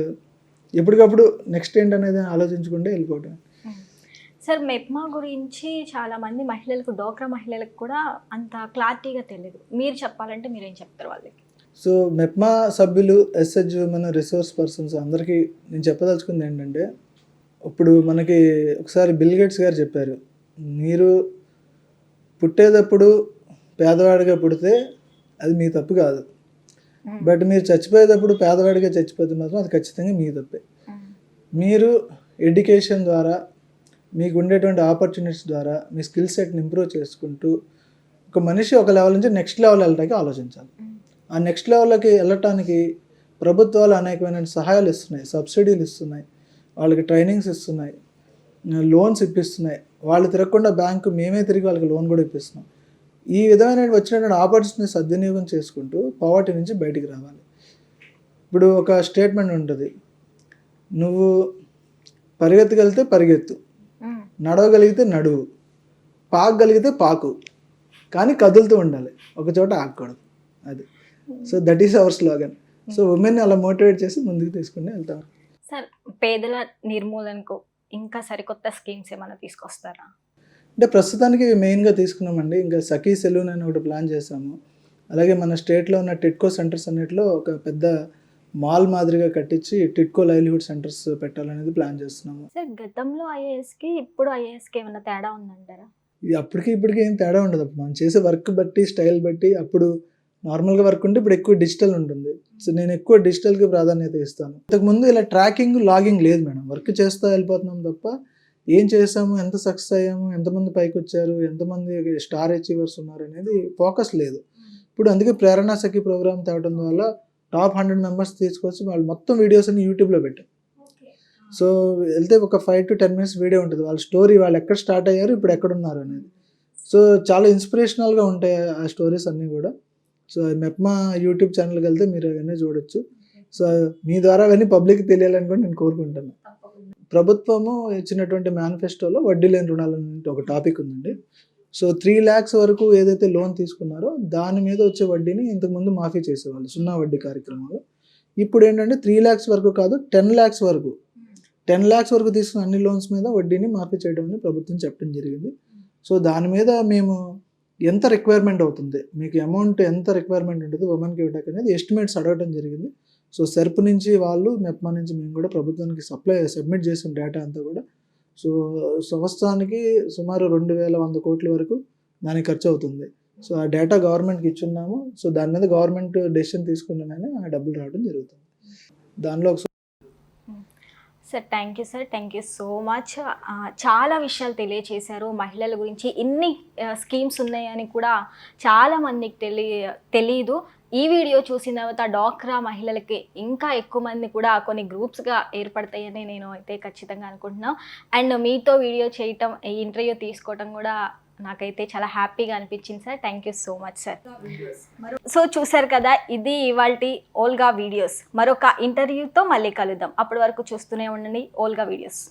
ఎప్పటికప్పుడు నెక్స్ట్ ఏంటనేది ఆలోచించుకుంటే వెళ్ళిపోవటం. సార్ మెప్మా గురించి చాలామంది మహిళలకు, డోక్రా మహిళలకు కూడా అంత క్లారిటీగా తెలియదు. మీరు చెప్పాలంటే మీరేం చెప్తారు వాళ్ళకి? సో మెప్మా సభ్యులు, ఎస్హెచ్ ఉమెన్, రిసోర్స్ పర్సన్స్ అందరికీ నేను చెప్పదలుచుకుంది ఏంటంటే, ఇప్పుడు మనకి ఒకసారి బిల్ గేట్స్ గారు చెప్పారు, మీరు పుట్టేటప్పుడు పేదవాడిగా పుడితే అది మీ తప్పు కాదు, బట్ మీరు చచ్చిపోయేటప్పుడు పేదవాడిగా చచ్చిపోతే మాత్రం అది ఖచ్చితంగా మీ తప్పే. మీరు ఎడ్యుకేషన్ ద్వారా మీకు ఉండేటువంటి ఆపర్చునిటీస్ ద్వారా మీ స్కిల్ సెట్ని ఇంప్రూవ్ చేసుకుంటూ ఒక మనిషి ఒక లెవెల్ నుంచి నెక్స్ట్ లెవెల్ వెళ్ళడానికి ఆలోచించాలి. ఆ నెక్స్ట్ లెవెల్లోకి వెళ్ళటానికి ప్రభుత్వాలు అనేకమైన సహాయాలు ఇస్తున్నాయి, సబ్సిడీలు ఇస్తున్నాయి, వాళ్ళకి ట్రైనింగ్స్ ఇస్తున్నాయి, లోన్స్ ఇప్పిస్తున్నాయి. వాళ్ళు తిరగకుండా బ్యాంకు మేమే తిరిగి వాళ్ళకి లోన్ కూడా ఇప్పిస్తున్నాం. ఈ విధమైన వచ్చినటువంటి ఆపర్చునిటీ సద్వినియోగం చేసుకుంటూ పవర్టీ నుంచి బయటికి రావాలి. ఇప్పుడు ఒక స్టేట్మెంట్ ఉంటుంది, నువ్వు పరిగెత్తగలిగితే పరిగెత్తు, నడవగలిగితే నడువు, పాకగలిగితే పాకు, కానీ కదులుతూ ఉండాలి, ఒక చోట ఆగకూడదు. అది so that is our slogan. So ఉమెన్ని అలా మోటివేట్ చేసి ముందుకు తీసుకుని వెళ్తాం. సార్, పేదల నిర్మూలనకు ఇంకా సరికొత్త స్కీమ్స్ ఏమైనా తీసుకొస్తారా? అంటే ప్రస్తుతానికి మెయిన్గా తీసుకున్నామండి. ఇంకా సఖీ సెలూన్ అని ఒకటి ప్లాన్ చేసాము. అలాగే మన స్టేట్లో ఉన్న టిట్కో సెంటర్స్ అన్నిటిలో ఒక పెద్ద మాల్ మాదిరిగా కట్టించి టిట్కో లైవ్లీహుడ్ సెంటర్స్ పెట్టాలనేది ప్లాన్ చేస్తున్నాము. సార్, గతంలో ఐఏఎస్కి ఇప్పుడు ఐఏఎస్కి ఏమైనా తేడా ఉందంటారా? ఇది అప్పటికి ఇప్పటికి ఏం తేడా ఉండదు. మనం చేసే వర్క్ బట్టి, స్టైల్ బట్టి, అప్పుడు నార్మల్గా వర్క్ ఉంటే ఇప్పుడు ఎక్కువ డిజిటల్ ఉంటుంది. సో నేను ఎక్కువ డిజిటల్కి ప్రాధాన్యత ఇస్తాను. ఇంతకుముందు ఇలా ట్రాకింగ్, లాగింగ్ లేదు మేడం. వర్క్ చేస్తూ వెళ్ళిపోతున్నాం తప్ప ఏం చేసాము, ఎంత సక్సెస్ అయ్యాము, ఎంతమంది పైకి వచ్చారు, ఎంతమంది స్టార్ అచీవర్స్ ఉన్నారు అనేది ఫోకస్ లేదు. ఇప్పుడు అందుకే ప్రేరణ సఖి ప్రోగ్రామ్ తేవడం వల్ల టాప్ 100 మెంబర్స్ తీసుకొచ్చి వాళ్ళు మొత్తం వీడియోస్ అన్ని యూట్యూబ్లో పెట్టారు. సో వెళ్తే ఒక 5 to 10 minutes వీడియో ఉంటుంది, వాళ్ళ స్టోరీ, వాళ్ళు ఎక్కడ స్టార్ట్ అయ్యారు, ఇప్పుడు ఎక్కడున్నారు అనేది. సో చాలా ఇన్స్పిరేషనల్గా ఉంటాయి ఆ స్టోరీస్ అన్నీ కూడా. సో మెప్మా యూట్యూబ్ ఛానల్కి వెళ్తే మీరు అవన్నీ చూడొచ్చు. సో మీ ద్వారా అవన్నీ పబ్లిక్కి తెలియాలని కూడా నేను కోరుకుంటాను. ప్రభుత్వము ఇచ్చినటువంటి మేనిఫెస్టోలో వడ్డీ లేని రుణాలు అనేది ఒక టాపిక్ ఉందండి. సో 3 lakhs వరకు ఏదైతే లోన్ తీసుకున్నారో దాని మీద వచ్చే వడ్డీని ఇంతకుముందు మాఫీ చేసేవాళ్ళు సున్నా వడ్డీ కార్యక్రమాలు. ఇప్పుడు ఏంటంటే 3 lakhs వరకు కాదు, 10 lakhs వరకు, 10 lakhs వరకు తీసుకున్న అన్ని లోన్స్ మీద వడ్డీని మాఫీ చేయడం అని ప్రభుత్వం చెప్పడం జరిగింది. సో దాని మీద మేము ఎంత రిక్వైర్మెంట్ అవుతుంది, మీకు అమౌంట్ ఎంత రిక్వైర్మెంట్ ఉంటుంది ఉమెన్కి ఇవ్వడానికి అనేది ఎస్టిమేట్స్ అడగడం జరిగింది. సో సెర్ప్ నుంచి వాళ్ళు, మెప్మా నుంచి మేము కూడా ప్రభుత్వానికి సబ్మిట్ చేసిన డేటా అంతా కూడా. సో సంవత్సరానికి సుమారు 2100 కోట్ల వరకు దానికి ఖర్చు అవుతుంది. సో ఆ డేటా గవర్నమెంట్కి ఇచ్చున్నాము. సో దాని మీద గవర్నమెంట్ డెసిషన్ తీసుకున్నామని ఆ డబ్బులు రావడం జరుగుతుంది. దానిలో ఒక sir, thank you sir, thank you so much. చాలా విషయాలు తెలియచేశారు. మహిళల గురించి ఇన్ని స్కీమ్స్ ఉన్నాయని కూడా చాలామందికి తెలీదు. ఈ వీడియో చూసిన తర్వాత డాక్రా మహిళలకి ఇంకా ఎక్కువ మంది కూడా కొన్ని గ్రూప్స్గా ఏర్పడతాయని నేను అయితే ఖచ్చితంగా అనుకుంటున్నాను. అండ్ మీతో వీడియో చేయటం, ఈ ఇంటర్వ్యూ తీసుకోవటం కూడా నాకైతే చాలా హ్యాపీగా అనిపించింది sir. Thank you so much sir. So చూసారు కదా, ఇది ఇవాల్టి ఓల్గా వీడియోస్. మరొక ఇంటర్వ్యూతో మళ్ళీ కలుద్దాం. అప్పటి వరకు చూస్తూనే ఉండండి ఓల్గా వీడియోస్.